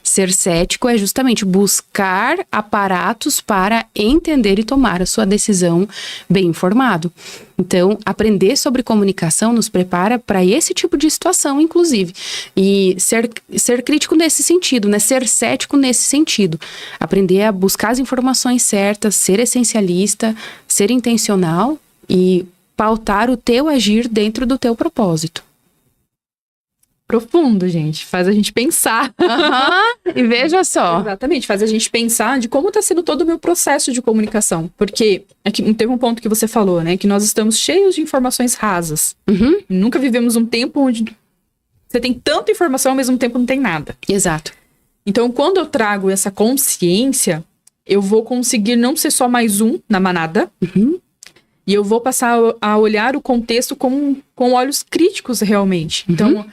Ser cético é justamente buscar aparatos para entender e tomar a sua decisão bem informado. Então, aprender sobre comunicação nos prepara para esse tipo de situação, inclusive. E ser crítico nesse sentido, né? Ser cético nesse sentido. Aprender a buscar as informações certas, ser essencialista, ser intencional e pautar o teu agir dentro do teu propósito. Profundo, gente. Faz a gente pensar. E veja só. Exatamente, faz a gente pensar de como está sendo todo o meu processo de comunicação. Porque aqui teve um ponto que você falou, né? Que nós estamos cheios de informações rasas. Nunca vivemos um tempo onde você tem tanta informação, ao mesmo tempo não tem nada. Exato. Então, quando eu trago essa consciência, eu vou conseguir não ser só mais um na manada. E eu vou passar a olhar o contexto com olhos críticos, realmente. Então,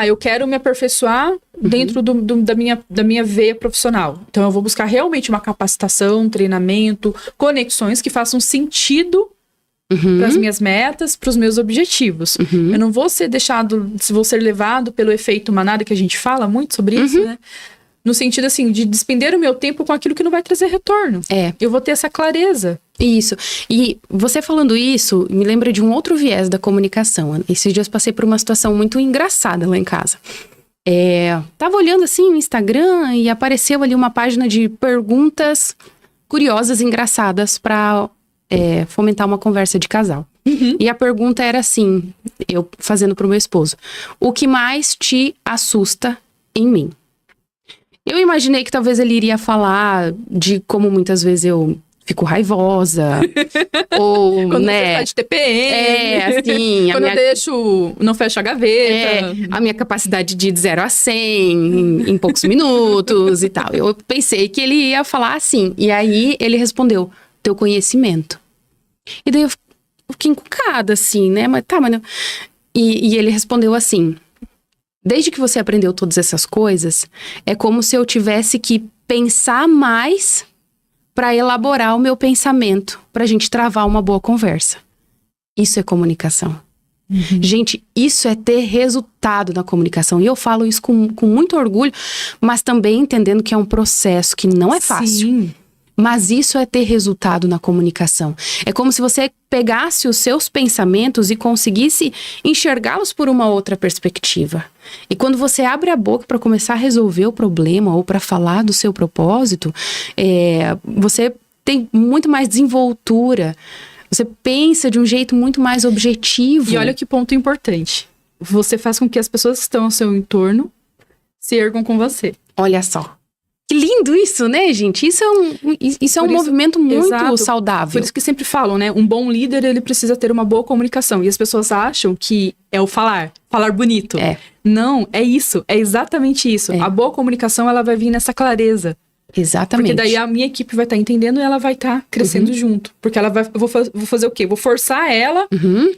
eu quero me aperfeiçoar dentro da minha veia profissional. Então, eu vou buscar realmente uma capacitação, treinamento, conexões que façam sentido para as minhas metas, para os meus objetivos. Eu não vou vou ser levado pelo efeito manada, que a gente fala muito sobre isso, né? No sentido, assim, de despender o meu tempo com aquilo que não vai trazer retorno. Eu vou ter essa clareza. Isso. E você falando isso, me lembra de um outro viés da comunicação. Esses dias passei por uma situação muito engraçada lá em casa. Tava olhando assim no Instagram e apareceu ali uma página de perguntas curiosas, engraçadas para fomentar uma conversa de casal. E a pergunta era assim, eu fazendo pro meu esposo: o que mais te assusta em mim? Eu imaginei que talvez ele iria falar de como muitas vezes eu fico raivosa. Ou, Quando né? você tá de TPM. Assim. Quando eu não fecho a gaveta. A minha capacidade de 0 a 100 em poucos minutos e tal. Eu pensei que ele ia falar assim. E aí ele respondeu: teu conhecimento. E daí eu fiquei encucada, assim, né? Mas tá, mas não. E ele respondeu assim: desde que você aprendeu todas essas coisas, é como se eu tivesse que pensar mais para elaborar o meu pensamento, pra gente travar uma boa conversa. Isso é comunicação. Gente, isso é ter resultado na comunicação. E eu falo isso com muito orgulho, mas também entendendo que é um processo que não é fácil. Sim. Mas isso é ter resultado na comunicação. É como se você pegasse os seus pensamentos e conseguisse enxergá-los por uma outra perspectiva. E quando você abre a boca para começar a resolver o problema ou para falar do seu propósito, você tem muito mais desenvoltura. Você pensa de um jeito muito mais objetivo. E olha que ponto importante. Você faz com que as pessoas que estão ao seu entorno se ergam com você. Olha só. Que lindo isso, né, gente? Isso é um movimento muito saudável. Por isso que sempre falam, né? Um bom líder, ele precisa ter uma boa comunicação. E as pessoas acham que é o falar bonito. Não, é isso. É exatamente isso. A boa comunicação, ela vai vir nessa clareza. Exatamente. Porque daí a minha equipe vai estar entendendo e ela vai estar crescendo junto. Porque ela vai, vou fazer o quê? Vou forçar ela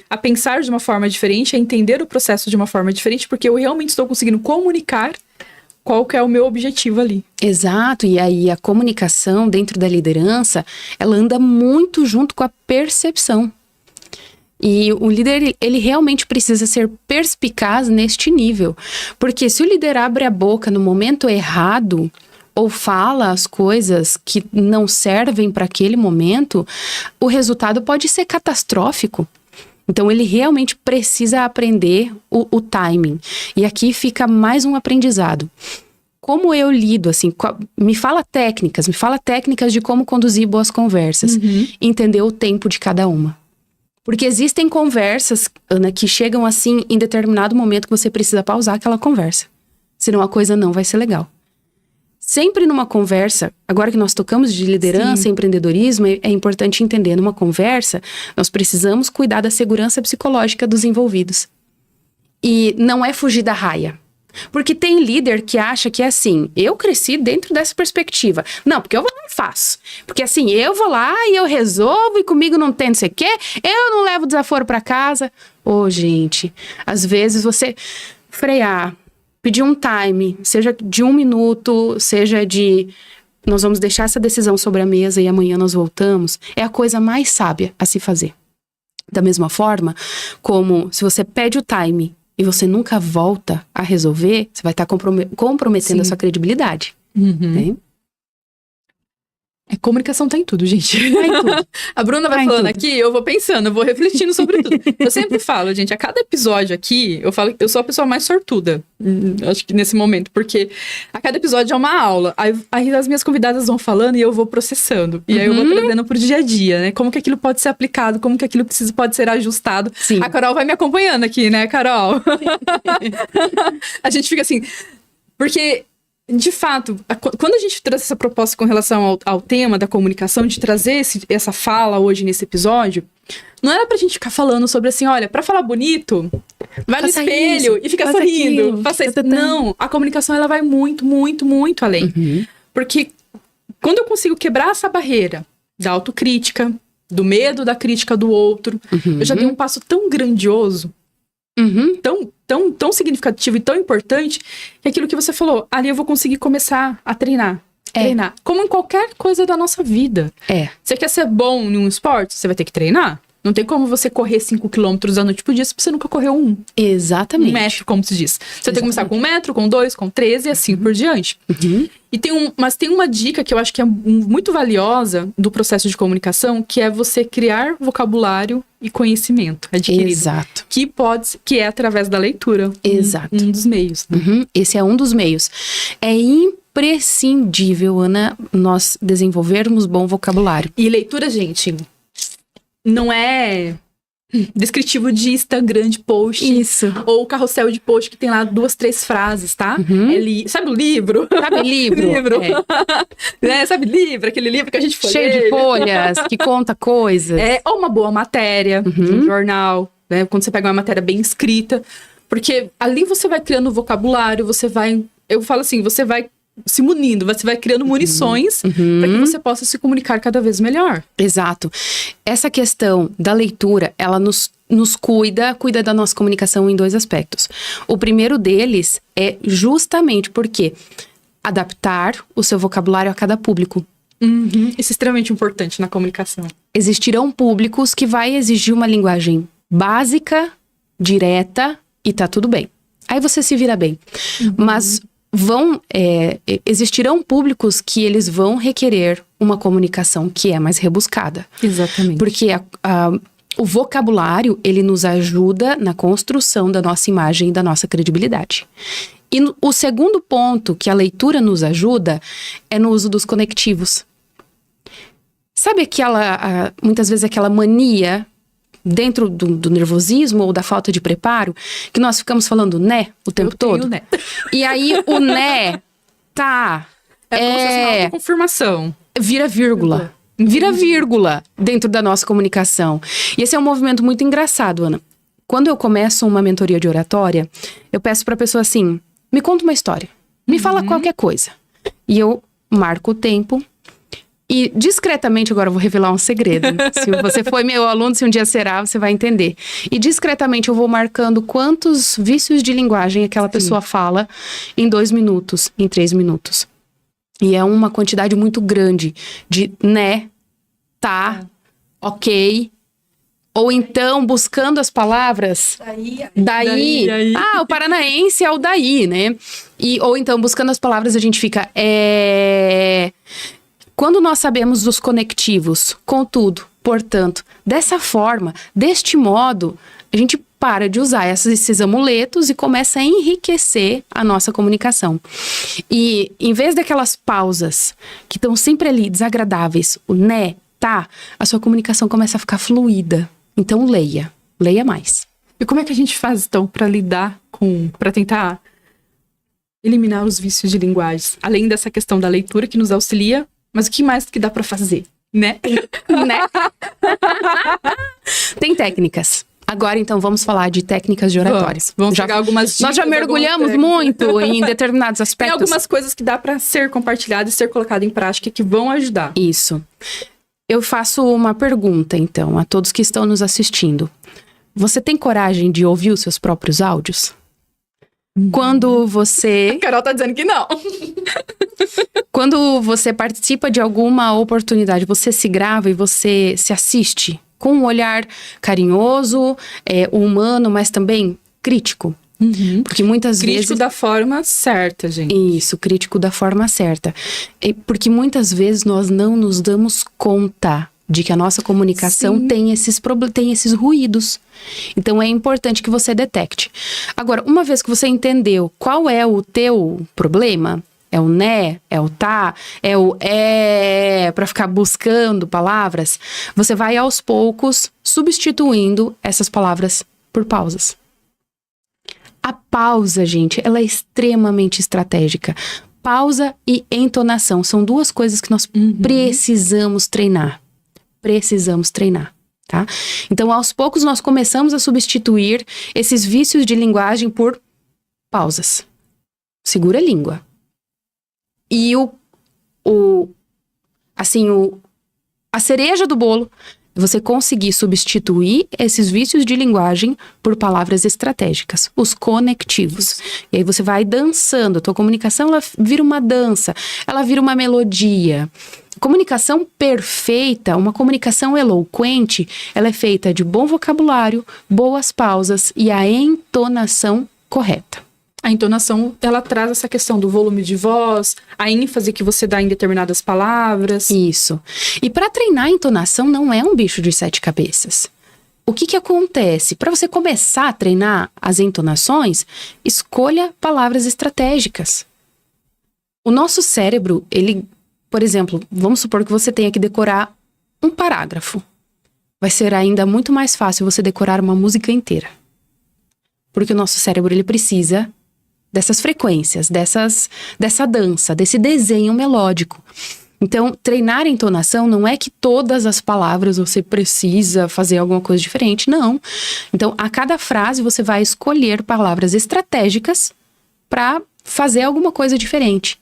a pensar de uma forma diferente, a entender o processo de uma forma diferente, porque eu realmente estou conseguindo comunicar qual que é o meu objetivo ali. Exato, e aí a comunicação dentro da liderança, ela anda muito junto com a percepção. E o líder, ele realmente precisa ser perspicaz neste nível. Porque se o líder abre a boca no momento errado, ou fala as coisas que não servem para aquele momento, o resultado pode ser catastrófico. Então, ele realmente precisa aprender o timing. E aqui fica mais um aprendizado. Como eu lido, assim, me fala técnicas de como conduzir boas conversas. Entender o tempo de cada uma. Porque existem conversas, Ana, que chegam assim em determinado momento que você precisa pausar aquela conversa. Senão a coisa não vai ser legal. Sempre numa conversa, agora que nós tocamos de liderança e empreendedorismo, é importante entender, numa conversa, nós precisamos cuidar da segurança psicológica dos envolvidos. E não é fugir da raia. Porque tem líder que acha que é assim, eu cresci dentro dessa perspectiva. Não, porque eu vou lá e faço. Porque assim, eu vou lá e eu resolvo e comigo não tem não sei o quê, eu não levo desaforo pra casa. Ô, gente, às vezes você frear, pedir um time, seja de 1 minuto, seja de nós vamos deixar essa decisão sobre a mesa e amanhã nós voltamos, é a coisa mais sábia a se fazer. Da mesma forma, como se você pede o time e você nunca volta a resolver, você vai estar comprometendo a sua credibilidade. Né? Comunicação tá em tudo, gente. Tá em tudo. A Bruna vai falando aqui, eu vou pensando, eu vou refletindo sobre tudo. Eu sempre falo, gente, a cada episódio aqui, eu falo que eu sou a pessoa mais sortuda, acho que nesse momento, porque a cada episódio é uma aula. Aí as minhas convidadas vão falando e eu vou processando. E aí eu vou trazendo pro dia a dia, né? Como que aquilo pode ser aplicado, como que aquilo pode ser ajustado. Sim. A Carol vai me acompanhando aqui, né, Carol? A gente fica assim, porque... De fato, quando a gente trouxe essa proposta com relação ao tema da comunicação, de trazer essa fala hoje nesse episódio, não era pra gente ficar falando sobre assim, olha, pra falar bonito, vai no espelho e fica sorrindo. Faça isso. Não, a comunicação ela vai muito, muito, muito além. Porque quando eu consigo quebrar essa barreira da autocrítica, do medo da crítica do outro, eu já dei um passo tão grandioso, tão significativo e tão importante, que aquilo que você falou, ali eu vou conseguir começar a treinar. Como em qualquer coisa da nossa vida. Você quer ser bom em um esporte? Você vai ter que treinar. Não tem como você correr 5 quilômetros à noite por dia se você nunca correu 1. Exatamente. 1 metro, como se diz. Você tem que começar com 1 metro, com 2, com 3 e assim por diante. E mas tem uma dica que eu acho que é muito valiosa do processo de comunicação, que é você criar vocabulário e conhecimento adquirido. Exato. Que é através da leitura. Exato. Um dos meios. Esse é um dos meios. É imprescindível, Ana, nós desenvolvermos bom vocabulário. E leitura, gente, não é descritivo de Instagram, de post. Isso. Ou carrossel de post que tem lá 2, 3 frases, tá? Sabe o livro? Sabe livro? Né? Sabe livro? Aquele livro que a gente folheia. Cheio de folhas, que conta coisas. Ou uma boa matéria de um jornal, né? Quando você pega uma matéria bem escrita. Porque ali você vai criando vocabulário, eu falo assim, você vai se munindo, você vai criando munições para que você possa se comunicar cada vez melhor. Exato. Essa questão da leitura, ela nos cuida da nossa comunicação em 2 aspectos. O primeiro deles é justamente porque adaptar o seu vocabulário a cada público. Isso é extremamente importante na comunicação. Existirão públicos que vai exigir uma linguagem básica, direta, e tá tudo bem. Aí você se vira bem. Mas existirão públicos que eles vão requerer uma comunicação que é mais rebuscada. Exatamente. Porque o vocabulário, ele nos ajuda na construção da nossa imagem e da nossa credibilidade. E o segundo ponto que a leitura nos ajuda é no uso dos conectivos. Sabe muitas vezes aquela mania dentro do nervosismo ou da falta de preparo, que nós ficamos falando né o tempo todo? Né. E aí o né tá... como se fosse uma autoconfirmação. Vira vírgula. Vira vírgula dentro da nossa comunicação. E esse é um movimento muito engraçado, Ana. Quando eu começo uma mentoria de oratória, eu peço pra pessoa assim, me conta uma história. Me fala qualquer coisa. E eu marco o tempo. E discretamente, agora eu vou revelar um segredo. Se você foi meu aluno, se um dia será, você vai entender. E discretamente eu vou marcando quantos vícios de linguagem aquela pessoa fala em 2 minutos, em 3 minutos. E é uma quantidade muito grande de né, tá, ok. Ou então, buscando as palavras, daí. Ah, o paranaense é o daí, né? Ou então, buscando as palavras, a gente fica... Quando nós sabemos dos conectivos, contudo, portanto, dessa forma, deste modo, a gente para de usar esses amuletos e começa a enriquecer a nossa comunicação. E em vez daquelas pausas que estão sempre ali desagradáveis, o né, tá, a sua comunicação começa a ficar fluida. Então leia mais. E como é que a gente faz, então, para tentar eliminar os vícios de linguagem? Além dessa questão da leitura que nos auxilia, mas o que mais que dá pra fazer, né? Né? Tem técnicas. Agora, então, vamos falar de técnicas de oratórias. Vamos pegar algumas dicas. Nós já mergulhamos muito em determinados aspectos. Tem algumas coisas que dá pra ser compartilhadas e ser colocadas em prática que vão ajudar. Isso. Eu faço uma pergunta, então, a todos que estão nos assistindo. Você tem coragem de ouvir os seus próprios áudios? Quando você... A Carol tá dizendo que não. Quando você participa de alguma oportunidade, você se grava e você se assiste com um olhar carinhoso, humano, mas também crítico. Porque muitas vezes... Crítico da forma certa, gente. Isso, crítico da forma certa. Porque muitas vezes nós não nos damos conta de que a nossa comunicação tem esses ruídos. Então, é importante que você detecte. Agora, uma vez que você entendeu qual é o teu problema, é o né, é o tá, é o para ficar buscando palavras, você vai aos poucos substituindo essas palavras por pausas. A pausa, gente, ela é extremamente estratégica. Pausa e entonação são 2 coisas que nós precisamos treinar. Tá? Então, aos poucos, nós começamos a substituir esses vícios de linguagem por pausas. Segura a língua. E a cereja do bolo é você conseguir substituir esses vícios de linguagem por palavras estratégicas, os conectivos. E aí você vai dançando. A tua comunicação, ela vira uma dança, ela vira uma melodia. Comunicação perfeita, uma comunicação eloquente, ela é feita de bom vocabulário, boas pausas e a entonação correta. A entonação, ela traz essa questão do volume de voz, a ênfase que você dá em determinadas palavras. Isso. E para treinar a entonação não é um bicho de 7 cabeças. O que acontece? Para você começar a treinar as entonações, escolha palavras estratégicas. O nosso cérebro, ele... Por exemplo, vamos supor que você tenha que decorar um parágrafo. Vai ser ainda muito mais fácil você decorar uma música inteira. Porque o nosso cérebro, ele precisa dessas frequências, dessa dança, desse desenho melódico. Então, treinar a entonação não é que todas as palavras você precisa fazer alguma coisa diferente, não. Então, a cada frase você vai escolher palavras estratégicas para fazer alguma coisa diferente.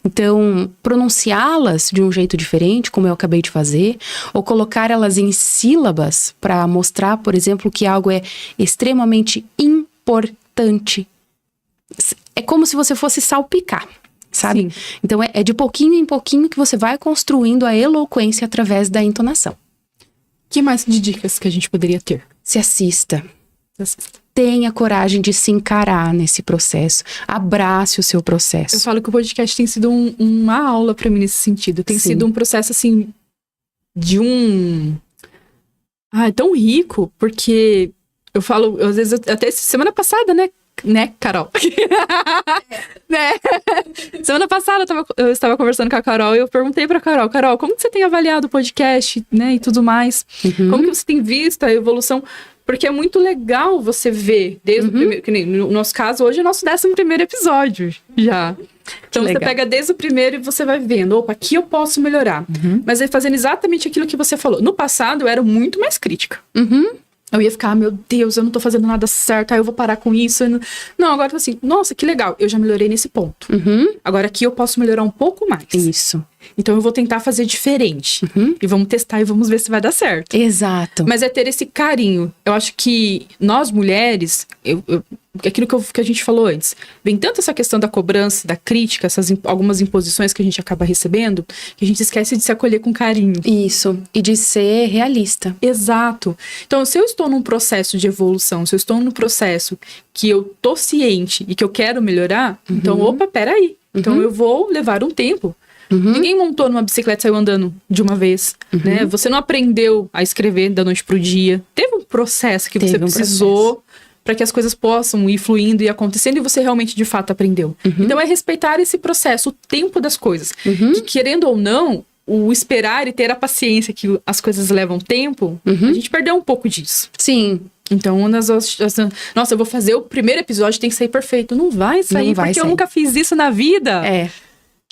Então, pronunciá-las de um jeito diferente, como eu acabei de fazer, ou colocar elas em sílabas para mostrar, por exemplo, que algo é extremamente importante. É como se você fosse salpicar, sabe? Sim. Então, é de pouquinho em pouquinho que você vai construindo a eloquência através da entonação. Que mais de dicas que a gente poderia ter? Se assista. Tenha coragem de se encarar nesse processo. Abrace o seu processo. Eu falo que o podcast tem sido uma aula pra mim nesse sentido. Tem sido um processo, assim, é tão rico, porque eu falo, às vezes, até semana passada, né, Carol? Né? Semana passada eu estava conversando com a Carol e eu perguntei pra Carol, como que você tem avaliado o podcast, né, e tudo mais? Como que você tem visto a evolução? Porque é muito legal você ver, desde o primeiro, que nem no nosso caso, hoje é o nosso 11º episódio já. Então você pega desde o primeiro e você vai vendo, opa, aqui eu posso melhorar. Mas aí fazendo exatamente aquilo que você falou. No passado eu era muito mais crítica. eu ia ficar, meu Deus, eu não tô fazendo nada certo, aí eu vou parar com isso. Não, agora assim, nossa, que legal, eu já melhorei nesse ponto. Agora aqui eu posso melhorar um pouco mais. Isso. Então eu vou tentar fazer diferente. E vamos testar e vamos ver se vai dar certo. Exato. Mas é ter esse carinho. Eu acho que nós mulheres, aquilo que a gente falou antes, vem tanto essa questão da cobrança, da crítica, algumas imposições que a gente acaba recebendo, que a gente esquece de se acolher com carinho. Isso. E de ser realista. Exato. Então, se eu estou num processo de evolução, se eu estou num processo que eu tô ciente e que eu quero melhorar, então, opa, peraí. Então, eu vou levar um tempo. Ninguém montou numa bicicleta e saiu andando de uma vez, né? Você não aprendeu a escrever da noite pro dia. Teve um processo que você precisou para que as coisas possam ir fluindo e acontecendo e você realmente, de fato, aprendeu. Então, é respeitar esse processo, o tempo das coisas. Que, querendo ou não, o esperar e ter a paciência que as coisas levam tempo, a gente perdeu um pouco disso. Sim. Então, nossa, eu vou fazer o primeiro episódio, tem que sair perfeito. Não vai sair, porque eu nunca fiz isso na vida.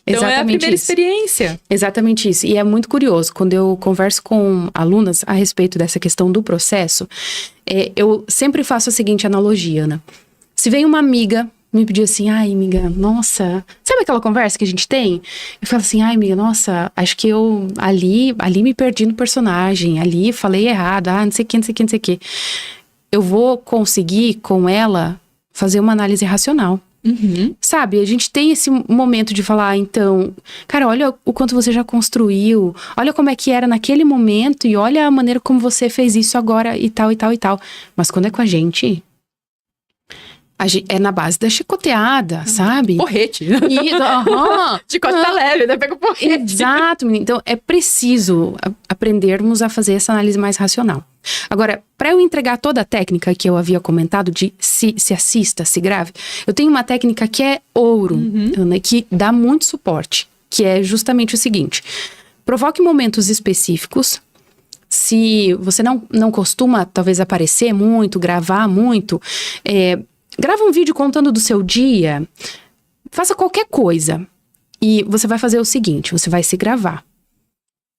Então, é a primeira experiência. Exatamente isso. E é muito curioso, quando eu converso com alunas a respeito dessa questão do processo, eu sempre faço a seguinte analogia, Ana. Se vem uma amiga me pedir assim, ai, amiga, nossa... Sabe aquela conversa que a gente tem? Eu falo assim, ai, amiga, nossa, acho que eu ali me perdi no personagem, ali falei errado, não sei o que, não sei o que, não sei o que. Eu vou conseguir, com ela, fazer uma análise racional. Sabe, a gente tem esse momento de falar, então, cara, olha o quanto você já construiu, olha como é que era naquele momento e olha a maneira como você fez isso agora e tal, e tal, e tal. Mas quando é com a gente é na base da chicoteada, sabe? Porrete. Chicote tá leve, né? Pega o porrete. Exato, menina. Então, é preciso aprendermos a fazer essa análise mais racional. Agora, para eu entregar toda a técnica que eu havia comentado de se assista, se grave, eu tenho uma técnica que é ouro, Ana, que dá muito suporte, que é justamente o seguinte. Provoque momentos específicos. Se você não costuma, talvez, aparecer muito, gravar muito, grava um vídeo contando do seu dia, faça qualquer coisa. E você vai fazer o seguinte, você vai se gravar.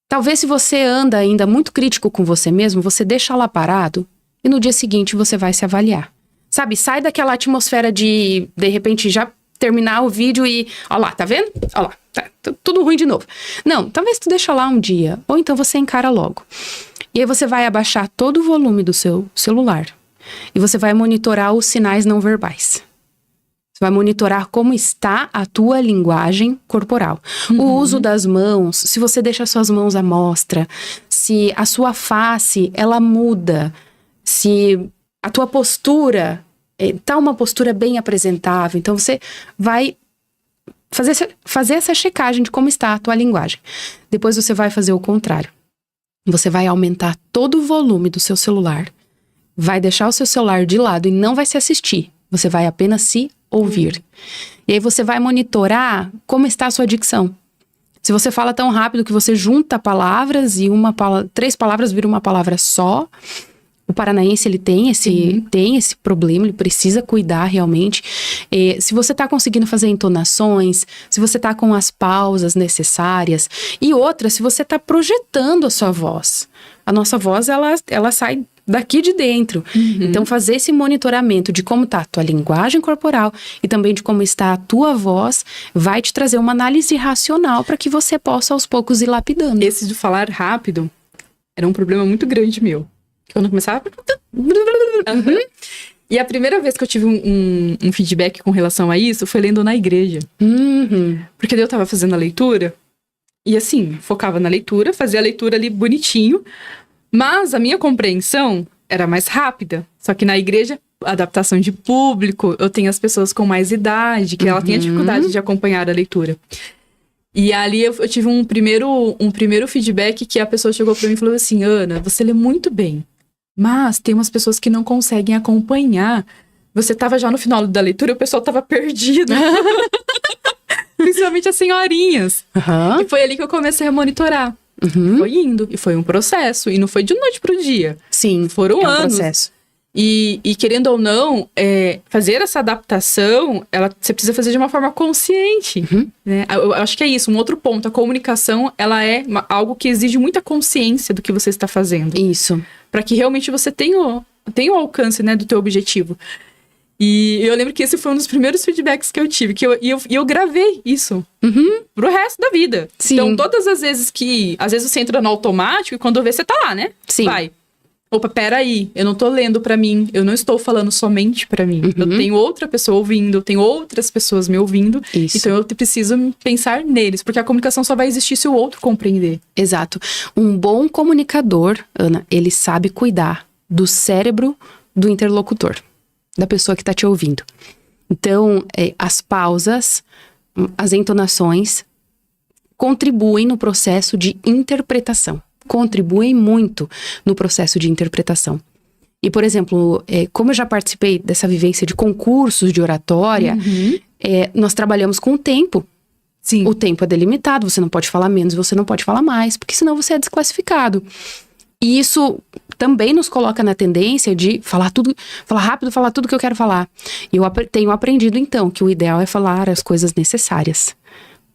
Talvez se você anda ainda muito crítico com você mesmo, você deixa lá parado e no dia seguinte você vai se avaliar. Sabe, sai daquela atmosfera de repente, já terminar o vídeo e... Ó lá, tá vendo? Ó lá, tá tudo ruim de novo. Não, talvez tu deixa lá um dia, ou então você encara logo. E aí você vai abaixar todo o volume do seu celular. E você vai monitorar os sinais não verbais. Você vai monitorar como está a tua linguagem corporal. O uso das mãos, se você deixa as suas mãos à mostra, se a sua face, ela muda, se a tua postura tá uma postura bem apresentável. Então, você vai fazer essa checagem de como está a tua linguagem. Depois você vai fazer o contrário. Você vai aumentar todo o volume do seu celular, vai deixar o seu celular de lado e não vai se assistir. Você vai apenas se ouvir. E aí você vai monitorar como está a sua dicção. Se você fala tão rápido que você junta palavras e 3 palavras viram uma palavra só, o paranaense ele tem esse problema, ele precisa cuidar realmente. Se você está conseguindo fazer entonações, se você está com as pausas necessárias. E outra, se você está projetando a sua voz. A nossa voz, ela sai daqui de dentro. Então, fazer esse monitoramento de como está a tua linguagem corporal e também de como está a tua voz vai te trazer uma análise racional para que você possa, aos poucos, ir lapidando. Esse de falar rápido era um problema muito grande meu. Quando eu começava... E a primeira vez que eu tive um feedback com relação a isso foi lendo na igreja. Porque daí eu tava fazendo a leitura e assim, focava na leitura, fazia a leitura ali bonitinho, mas a minha compreensão era mais rápida. Só que na igreja, adaptação de público, eu tenho as pessoas com mais idade, que ela tem a dificuldade de acompanhar a leitura. E ali eu tive um primeiro feedback que a pessoa chegou pra mim e falou assim: Ana, você lê muito bem, mas tem umas pessoas que não conseguem acompanhar. Você tava já no final da leitura e o pessoal tava perdido. Principalmente as senhorinhas. E foi ali que eu comecei a monitorar. Foi indo. E foi um processo. E não foi de noite pro dia. Sim, foram anos. Processo. E querendo ou não, fazer essa adaptação, você precisa fazer de uma forma consciente. Né? Eu acho que é isso. Um outro ponto, a comunicação, ela é algo que exige muita consciência do que você está fazendo. Isso. Para que realmente você tenha o alcance, né, do teu objetivo. E eu lembro que esse foi um dos primeiros feedbacks que eu tive. E eu gravei isso pro resto da vida. Sim. Então, todas as vezes que... Às vezes você entra no automático e quando vê, você tá lá, né? Sim. Vai. Opa, peraí, eu não tô lendo pra mim, eu não estou falando somente pra mim. Eu tenho outra pessoa ouvindo, eu tenho outras pessoas me ouvindo. Isso. Então eu preciso pensar neles, porque a comunicação só vai existir se o outro compreender. Exato. Um bom comunicador, Ana, ele sabe cuidar do cérebro do interlocutor, da pessoa que tá te ouvindo. Então, as pausas, as entonações contribuem no processo de interpretação. Contribuem muito no processo de interpretação. E, por exemplo, como eu já participei dessa vivência de concursos de oratória, nós trabalhamos com o tempo. Sim. O tempo é delimitado, você não pode falar menos, você não pode falar mais, porque senão você é desclassificado. E isso também nos coloca na tendência de falar rápido, falar tudo que eu quero falar. E eu tenho aprendido, então, que o ideal é falar as coisas necessárias.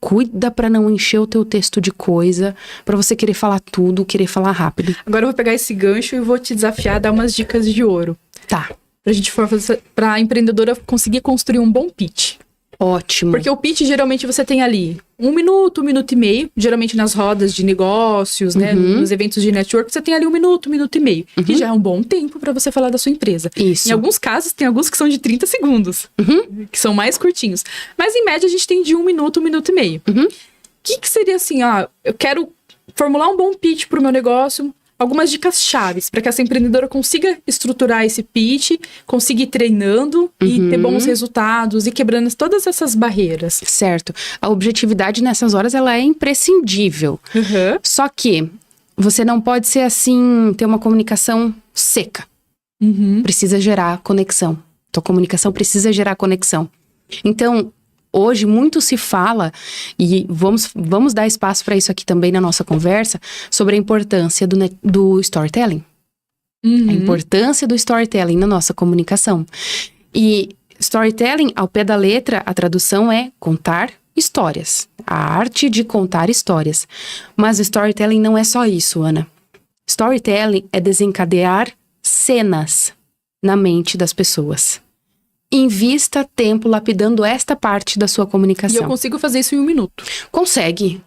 Cuida pra não encher o teu texto de coisa, pra você querer falar tudo, querer falar rápido. Agora eu vou pegar esse gancho e vou te desafiar a dar umas dicas de ouro. Tá. Pra empreendedora conseguir construir um bom pitch. Ótimo. Porque o pitch, geralmente, você tem ali 1 minuto, 1 minuto e meio. Geralmente nas rodas de negócios, né? Nos eventos de network, você tem ali 1 minuto, 1 minuto e meio. Que já é um bom tempo pra você falar da sua empresa. Isso. Em alguns casos, tem alguns que são de 30 segundos. Que são mais curtinhos. Mas, em média, a gente tem de 1 minuto, 1 minuto e meio. O que seria assim, eu quero formular um bom pitch pro meu negócio... Algumas dicas chaves para que essa empreendedora consiga estruturar esse pitch, consiga ir treinando e ter bons resultados e quebrando todas essas barreiras. Certo. A objetividade nessas horas, ela é imprescindível. Só que você não pode ser assim, ter uma comunicação seca. Precisa gerar conexão. Tua comunicação precisa gerar conexão. Então, hoje muito se fala, e vamos dar espaço para isso aqui também na nossa conversa, sobre a importância do storytelling. A importância do storytelling na nossa comunicação. E storytelling, ao pé da letra, a tradução é contar histórias. A arte de contar histórias. Mas o storytelling não é só isso, Ana. Storytelling é desencadear cenas na mente das pessoas. Invista tempo lapidando esta parte da sua comunicação. E eu consigo fazer isso em 1 minuto. Consegue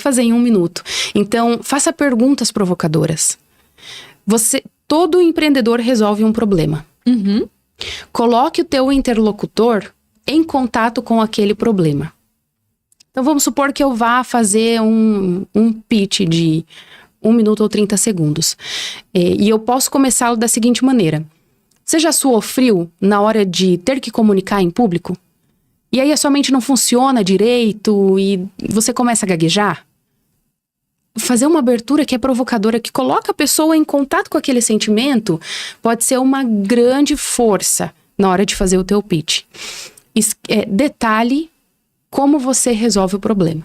fazer em 1 minuto. Então, faça perguntas provocadoras. Todo empreendedor resolve um problema. Coloque o teu interlocutor em contato com aquele problema. Então, vamos supor que eu vá fazer um pitch de 1 minuto ou 30 segundos. E eu posso começá-lo da seguinte maneira. Você já suou frio na hora de ter que comunicar em público? E aí a sua mente não funciona direito e você começa a gaguejar? Fazer uma abertura que é provocadora, que coloca a pessoa em contato com aquele sentimento, pode ser uma grande força na hora de fazer o teu pitch. Detalhe como você resolve o problema.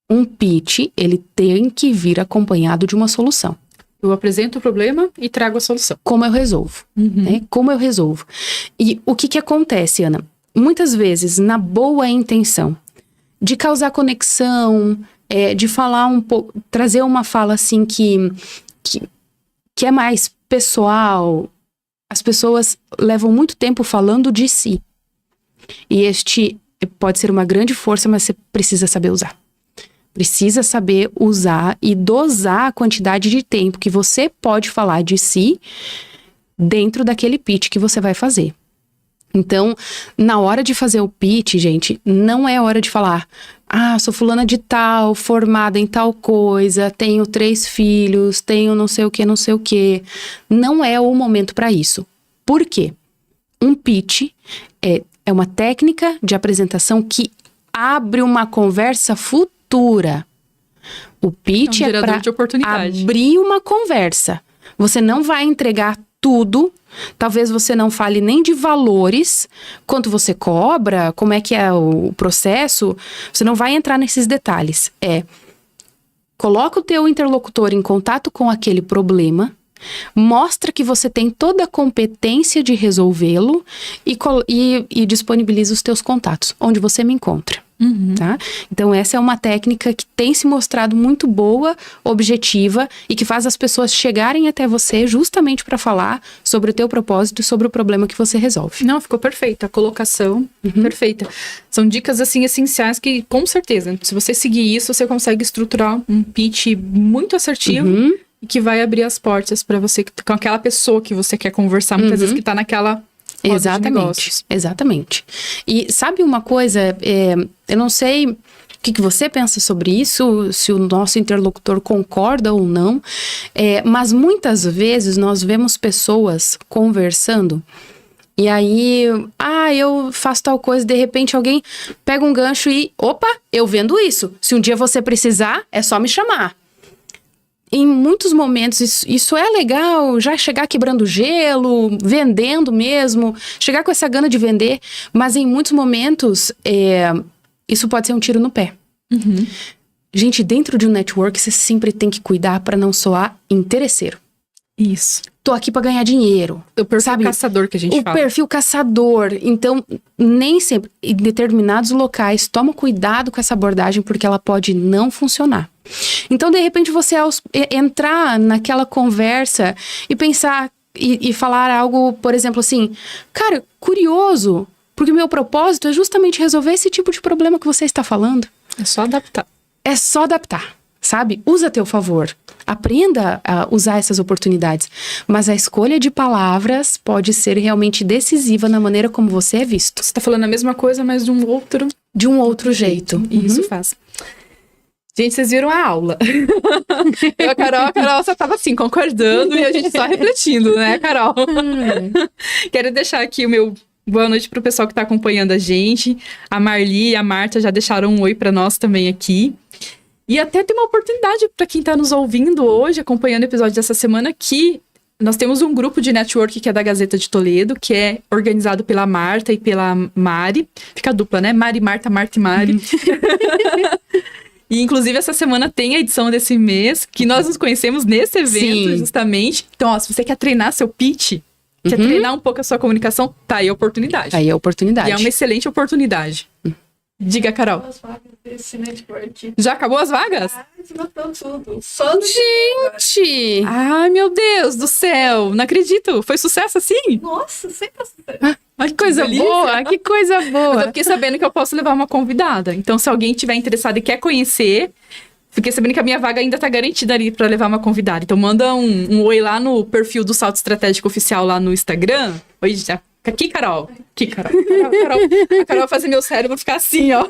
Um pitch, ele tem que vir acompanhado de uma solução. Eu apresento o problema e trago a solução. Como eu resolvo, né? Como eu resolvo. E o que acontece, Ana? Muitas vezes, na boa intenção de causar conexão, de falar um pouco, trazer uma fala assim que é mais pessoal, as pessoas levam muito tempo falando de si. E este pode ser uma grande força, mas você precisa saber usar. Precisa saber usar e dosar a quantidade de tempo que você pode falar de si dentro daquele pitch que você vai fazer. Então, na hora de fazer o pitch, gente, não é hora de falar: sou fulana de tal, formada em tal coisa, tenho 3 filhos, tenho não sei o que, não sei o que. Não é o momento para isso. Por quê? Um pitch é uma técnica de apresentação que abre uma conversa futura. O pitch é para abrir uma conversa. Você não vai entregar tudo. Talvez você não fale nem de valores, quanto você cobra, como é que é o processo. Você não vai entrar nesses detalhes. Coloca o teu interlocutor em contato com aquele problema Mostra que você tem toda a competência de resolvê-lo e disponibiliza os teus contatos, onde você me encontra. Tá? Então essa é uma técnica que tem se mostrado muito boa, objetiva e que faz as pessoas chegarem até você justamente para falar sobre o teu propósito e sobre o problema que você resolve. Não, ficou perfeita. A colocação, perfeita. São dicas, assim, essenciais que, com certeza, se você seguir isso, você consegue estruturar um pitch muito assertivo e que vai abrir as portas para você, com aquela pessoa que você quer conversar, muitas vezes que tá naquela... Exatamente. E sabe uma coisa, eu não sei o que você pensa sobre isso, se o nosso interlocutor concorda ou não, mas muitas vezes nós vemos pessoas conversando e aí, eu faço tal coisa, de repente alguém pega um gancho e, opa, eu vendo isso, se um dia você precisar, é só me chamar. Em muitos momentos, isso é legal, já chegar quebrando gelo, vendendo mesmo, chegar com essa gana de vender, mas em muitos momentos, isso pode ser um tiro no pé. Gente, dentro de um network, você sempre tem que cuidar para não soar interesseiro. Isso. Tô aqui para ganhar dinheiro. O perfil caçador que a gente fala. O perfil caçador. Então, nem sempre, em determinados locais, toma cuidado com essa abordagem, porque ela pode não funcionar. Então, de repente, você entrar naquela conversa e pensar e falar algo, por exemplo, assim, cara, curioso, porque o meu propósito é justamente resolver esse tipo de problema que você está falando. É só adaptar. Sabe? Usa a teu favor. Aprenda a usar essas oportunidades. Mas a escolha de palavras pode ser realmente decisiva na maneira como você é visto. Você tá falando a mesma coisa, mas de um outro jeito. Isso faz. Gente, vocês viram a aula. A Carol só tava assim, concordando e a gente só refletindo, né, Carol? Quero deixar aqui o meu boa noite pro pessoal que tá acompanhando a gente. A Marli e a Marta já deixaram um oi pra nós também aqui. E até tem uma oportunidade para quem tá nos ouvindo hoje, acompanhando o episódio dessa semana, que nós temos um grupo de network que é da Gazeta de Toledo, que é organizado pela Marta e pela Mari. Fica dupla, né? Mari, Marta, Marta e Mari. E, inclusive, essa semana tem a edição desse mês, que nós nos conhecemos nesse evento, justamente. Então, se você quer treinar seu pitch, quer treinar um pouco a sua comunicação, tá aí a oportunidade. Aí a oportunidade. E é uma excelente oportunidade. Diga, Carol. As vagas desse network. Já acabou as vagas? Esgotou tudo. Só no Gente! Ai, meu Deus do céu! Não acredito! Foi sucesso assim? Nossa, sempre sucesso. Ai, que coisa boa! Que coisa Mas eu boa! fiquei sabendo que eu posso levar uma convidada. Então, se alguém tiver interessado e quer conhecer, fiquei sabendo que a minha vaga ainda tá garantida ali pra levar uma convidada. Então, manda um oi lá no perfil do Salto Estratégico Oficial lá no Instagram. Oi, já. Aqui, Carol. Aqui, Carol. A Carol vai fazer meu cérebro ficar assim, ó.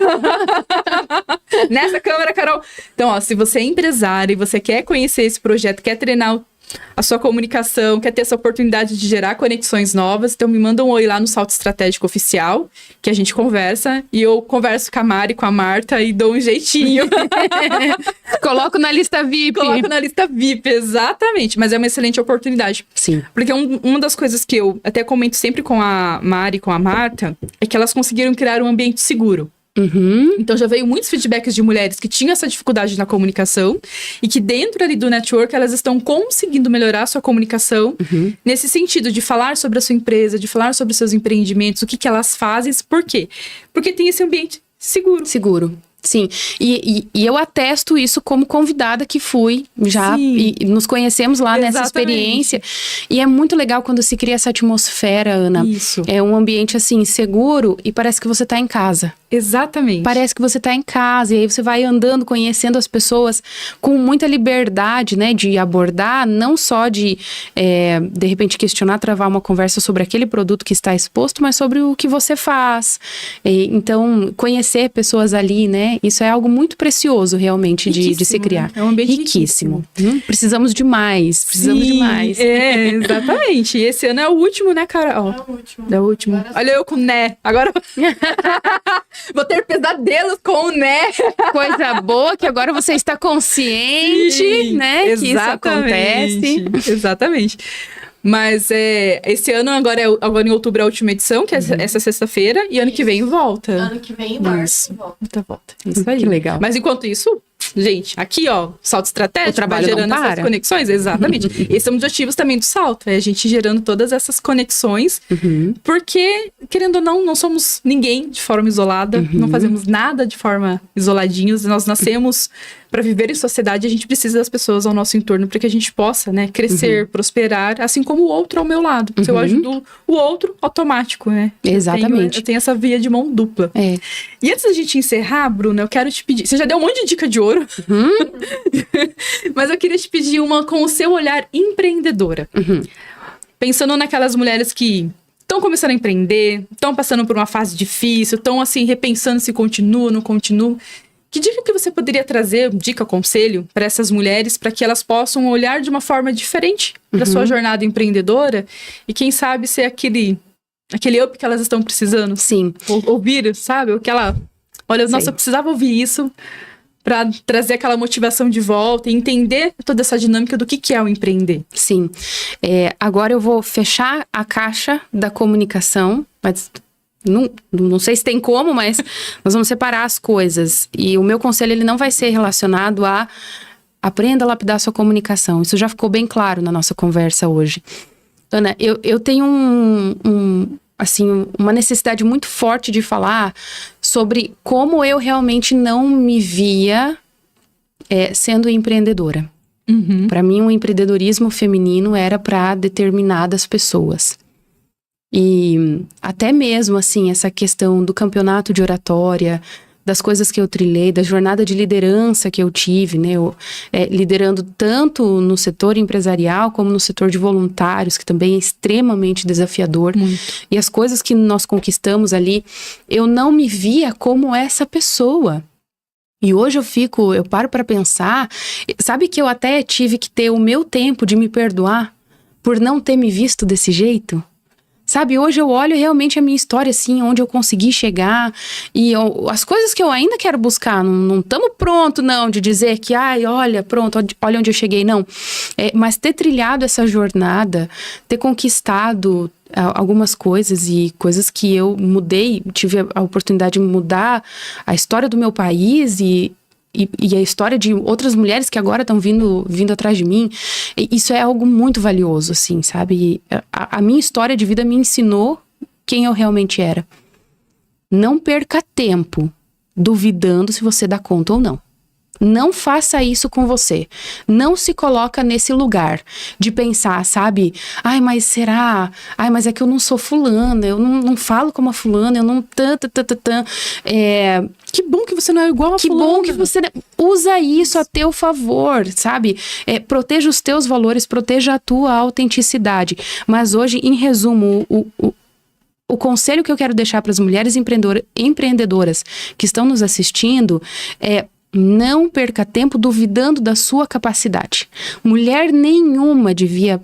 Nessa câmera, Carol. Então, ó, se você é empresário e você quer conhecer esse projeto, quer treinar a sua comunicação, quer ter essa oportunidade de gerar conexões novas, então me manda um oi lá no Salto Estratégico Oficial, que a gente conversa, e eu converso com a Mari, com a Marta e dou um jeitinho. Coloco na lista VIP. Coloco na lista VIP, exatamente. Mas é uma excelente oportunidade. Sim. Porque uma das coisas que eu até comento sempre com a Mari e com a Marta é que elas conseguiram criar um ambiente seguro. Então já veio muitos feedbacks de mulheres que tinham essa dificuldade na comunicação e que dentro ali do network elas estão conseguindo melhorar a sua comunicação nesse sentido de falar sobre a sua empresa, de falar sobre os seus empreendimentos, o que elas fazem, por quê? Porque tem esse ambiente seguro. Sim, e eu atesto isso como convidada que fui já, e nos conhecemos lá nessa experiência, e é muito legal quando se cria essa atmosfera, Ana. Isso. É um ambiente assim, seguro, e parece que você tá em casa. Exatamente. Parece que você tá em casa, e aí você vai andando, conhecendo as pessoas com muita liberdade, né, de abordar, não só de repente questionar, travar uma conversa sobre aquele produto que está exposto, mas sobre o que você faz. Então, conhecer pessoas ali, né, isso é algo muito precioso realmente de se criar. É um ambiente riquíssimo. Precisamos de mais, É, exatamente. E esse ano é o último, né, Carol? É o último. É o último. Agora Olha eu com né. Agora vou ter pesadelos com o né. Coisa boa, que agora você está consciente, né, que isso acontece. Exatamente. Mas esse ano, agora em outubro, é a última edição, que é essa sexta-feira, e ano que vem volta. Ano que vem, em março, volta. Volta. Isso aí. Que legal. Mas enquanto isso, gente, aqui, ó, salto estratégico, O trabalho vai não gerando essas para. conexões, exatamente. Esse é um dos objetivos também do salto, é a gente gerando todas essas conexões, porque, querendo ou não somos ninguém de forma isolada, não fazemos nada de forma isoladinhos, nós nascemos para viver em sociedade, a gente precisa das pessoas ao nosso entorno para que a gente possa, né, crescer, prosperar, assim como o outro ao meu lado. Se eu ajudo o outro, automático, né? Exatamente. Eu tenho essa via de mão dupla. É. E antes da gente encerrar, Bruna, eu quero te pedir... Você já deu um monte de dica de ouro. Mas eu queria te pedir uma com o seu olhar empreendedora. Pensando naquelas mulheres que estão começando a empreender, estão passando por uma fase difícil, estão, assim, repensando se continua, não continua. Que dica que você poderia trazer, dica, conselho, para essas mulheres, para que elas possam olhar de uma forma diferente para sua jornada empreendedora e, quem sabe, ser aquele up que elas estão precisando? Sim. Ouvir, sabe? Olha, nossa, eu precisava ouvir isso para trazer aquela motivação de volta e entender toda essa dinâmica do que é o empreender. Sim. Agora eu vou fechar a caixa da comunicação, mas não sei se tem como, mas nós vamos separar as coisas. E o meu conselho, ele não vai ser relacionado a aprenda a lapidar sua comunicação. Isso já ficou bem claro na nossa conversa hoje. Ana, eu tenho uma necessidade muito forte de falar sobre como eu realmente não me via sendo empreendedora. Para mim, o empreendedorismo feminino era para determinadas pessoas. E até mesmo, assim, essa questão do campeonato de oratória, das coisas que eu trilhei, da jornada de liderança que eu tive, né? Liderando tanto no setor empresarial como no setor de voluntários, que também é extremamente desafiador. E as coisas que nós conquistamos ali, eu não me via como essa pessoa. E hoje eu paro para pensar, sabe que eu até tive que ter o meu tempo de me perdoar por não ter me visto desse jeito? Sabe, hoje eu olho realmente a minha história, assim, onde eu consegui chegar e as coisas que eu ainda quero buscar. Não estamos prontos, não, de dizer que, olha, pronto, olha onde eu cheguei, não. Mas ter trilhado essa jornada, ter conquistado algumas coisas e coisas que eu mudei, tive a oportunidade de mudar a história do meu país e a história de outras mulheres que agora estão vindo atrás de mim, isso é algo muito valioso, assim, sabe? A minha história de vida me ensinou quem eu realmente era. Não perca tempo duvidando se você dá conta ou não. Não faça isso com você. Não se coloca nesse lugar de pensar, sabe? Mas será? Mas é que eu não sou fulana, eu não falo como a fulana, eu não... Que bom que você não é igual a fulana. Que bom que você... Usa isso a teu favor, sabe? Proteja os teus valores, proteja a tua autenticidade. Mas hoje, em resumo, o conselho que eu quero deixar para as mulheres empreendedoras que estão nos assistindo é: não perca tempo duvidando da sua capacidade. Mulher nenhuma devia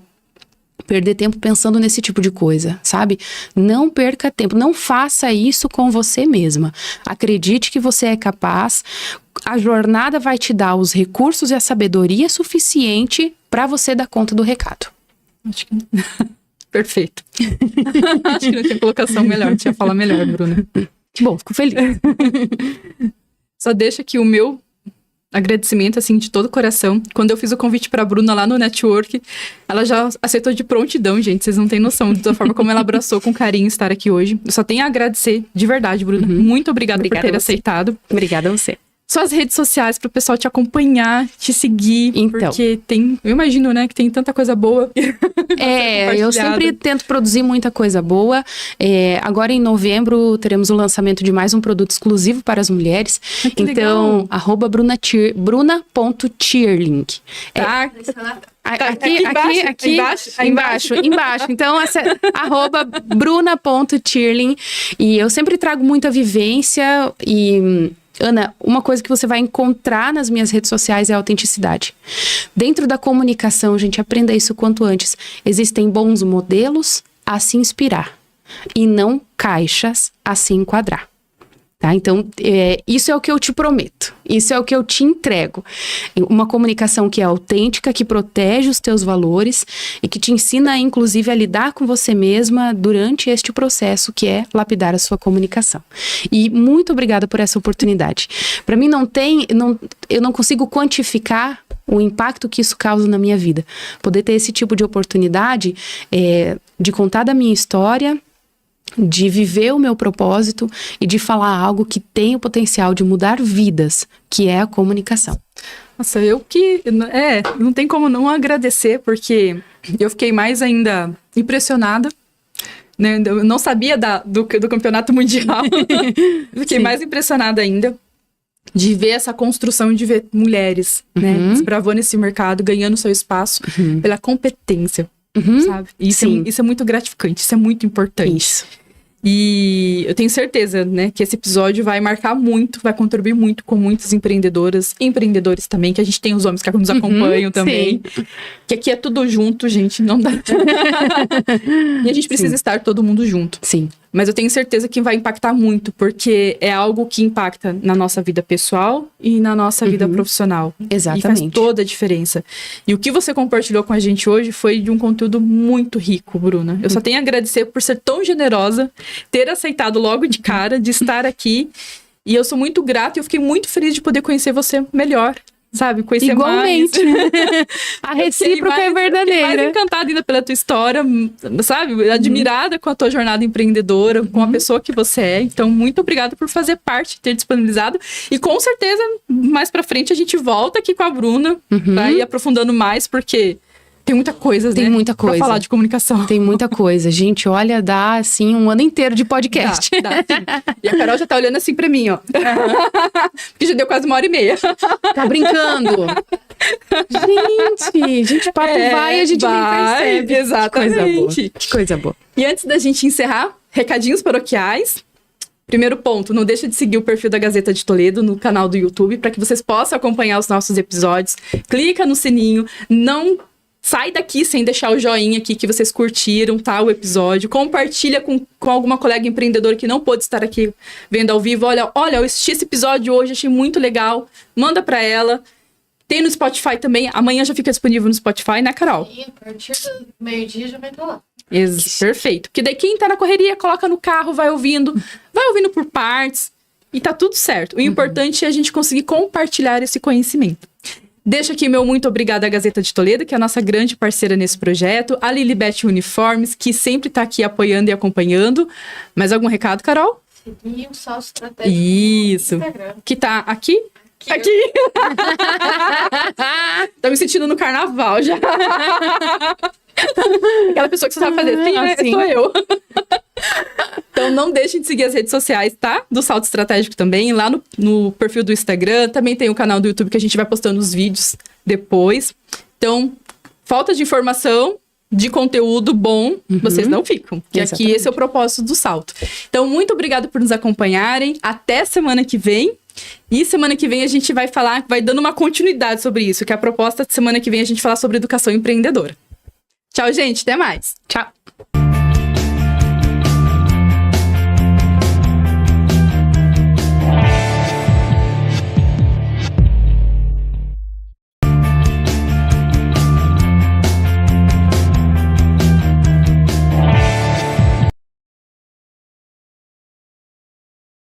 perder tempo pensando nesse tipo de coisa, sabe? Não perca tempo, não faça isso com você mesma. Acredite que você é capaz, a jornada vai te dar os recursos e a sabedoria suficiente para você dar conta do recado. Acho que... Perfeito. Acho que não tinha colocação melhor, tinha fala melhor, Bruna. Que bom, fico feliz. Só deixa aqui o meu agradecimento, assim, de todo o coração. Quando eu fiz o convite pra Bruna lá no Network, ela já aceitou de prontidão, gente. Vocês não têm noção da forma como ela abraçou com carinho estar aqui hoje. Eu só tenho a agradecer, de verdade, Bruna. Muito obrigada por ter aceitado. Obrigada a você. Suas redes sociais para o pessoal te acompanhar, te seguir. Então. Porque eu imagino, né, que tem tanta coisa boa. Eu sempre tento produzir muita coisa boa. Agora em novembro teremos o lançamento de mais um produto exclusivo para as mulheres. Então, @bruna.cheerling. Tá. Aqui embaixo. Então, @bruna.cheerling. E eu sempre trago muita vivência e... Ana, uma coisa que você vai encontrar nas minhas redes sociais é a autenticidade. Dentro da comunicação, gente, aprenda isso o quanto antes. Existem bons modelos a se inspirar e não caixas a se enquadrar. Tá? Então, isso é o que eu te prometo. Isso é o que eu te entrego. Uma comunicação que é autêntica, que protege os teus valores e que te ensina, inclusive, a lidar com você mesma durante este processo que é lapidar a sua comunicação. E muito obrigada por essa oportunidade. Para mim, eu não consigo quantificar o impacto que isso causa na minha vida. Poder ter esse tipo de oportunidade de contar da minha história, de viver o meu propósito e de falar algo que tem o potencial de mudar vidas, que é a comunicação. Nossa, não tem como não agradecer, porque eu fiquei mais ainda impressionada, né? Eu não sabia do campeonato mundial. Fiquei mais impressionada ainda de ver essa construção, de ver mulheres, né, desbravando esse mercado, ganhando seu espaço pela competência, sabe? E isso é muito gratificante, isso é muito importante. Isso. E eu tenho certeza, né, que esse episódio vai marcar muito, vai contribuir muito com muitas empreendedoras, empreendedores também, que a gente tem os homens que nos acompanham também. Sim. Que aqui é tudo junto, gente, não dá. E a gente precisa estar todo mundo junto. Sim. Mas eu tenho certeza que vai impactar muito, porque é algo que impacta na nossa vida pessoal e na nossa vida profissional. Exatamente. E faz toda a diferença. E o que você compartilhou com a gente hoje foi de um conteúdo muito rico, Bruna. Eu só tenho a agradecer por ser tão generosa, ter aceitado logo de cara, de estar aqui. E eu sou muito grata e eu fiquei muito feliz de poder conhecer você melhor. Sabe, conhecer igualmente. mais. A recíproca é verdadeira. Fiquei mais encantada ainda pela tua história, sabe? Admirada com a tua jornada empreendedora, com a pessoa que você é. Então, muito obrigada por fazer parte, ter disponibilizado. E com certeza, mais pra frente, a gente volta aqui com a Bruna pra ir aprofundando mais, porque tem muita coisa, né? Tem muita coisa. Pra falar de comunicação. Tem muita coisa. Gente, olha, dá, assim, um ano inteiro de podcast. Dá, sim. E a Carol já tá olhando assim pra mim, ó. Porque já deu quase 1h30. Tá brincando? Gente, papo vai e a gente nem percebe. Exatamente. Que coisa boa. E antes da gente encerrar, recadinhos paroquiais. Primeiro ponto, não deixa de seguir o perfil da Gazeta de Toledo no canal do YouTube, para que vocês possam acompanhar os nossos episódios. Clica no sininho, não sai daqui sem deixar o joinha aqui que vocês curtiram, tá, o episódio. Compartilha com alguma colega empreendedora que não pôde estar aqui vendo ao vivo. Olha, eu assisti esse episódio hoje, achei muito legal. Manda pra ela. Tem no Spotify também. Amanhã já fica disponível no Spotify, né, Carol? E a partir do meio-dia já vai estar lá. Perfeito. Porque daí quem tá na correria, coloca no carro, vai ouvindo por partes e tá tudo certo. O importante é a gente conseguir compartilhar esse conhecimento. Deixa aqui meu muito obrigada à Gazeta de Toledo, que é a nossa grande parceira nesse projeto. A Lilibet Uniformes, que sempre tá aqui apoiando e acompanhando. Mais algum recado, Carol? Seguir o Salto Estratégico Isso. no Instagram. Que tá aqui? Aqui. Tô me sentindo no carnaval já. Aquela pessoa que você sabe fazer. Sim, sou eu. Então não deixem de seguir as redes sociais, tá? Do Salto Estratégico também. Lá no perfil do Instagram. Também tem o canal do YouTube que a gente vai postando os vídeos depois. Então, falta de informação, de conteúdo bom, vocês não ficam. E aqui esse é o propósito do Salto. Então, muito obrigada por nos acompanharem. Até semana que vem. E semana que vem a gente vai dando uma continuidade sobre isso, que a proposta de semana que vem a gente falar sobre educação empreendedora. Tchau, gente. Até mais. Tchau.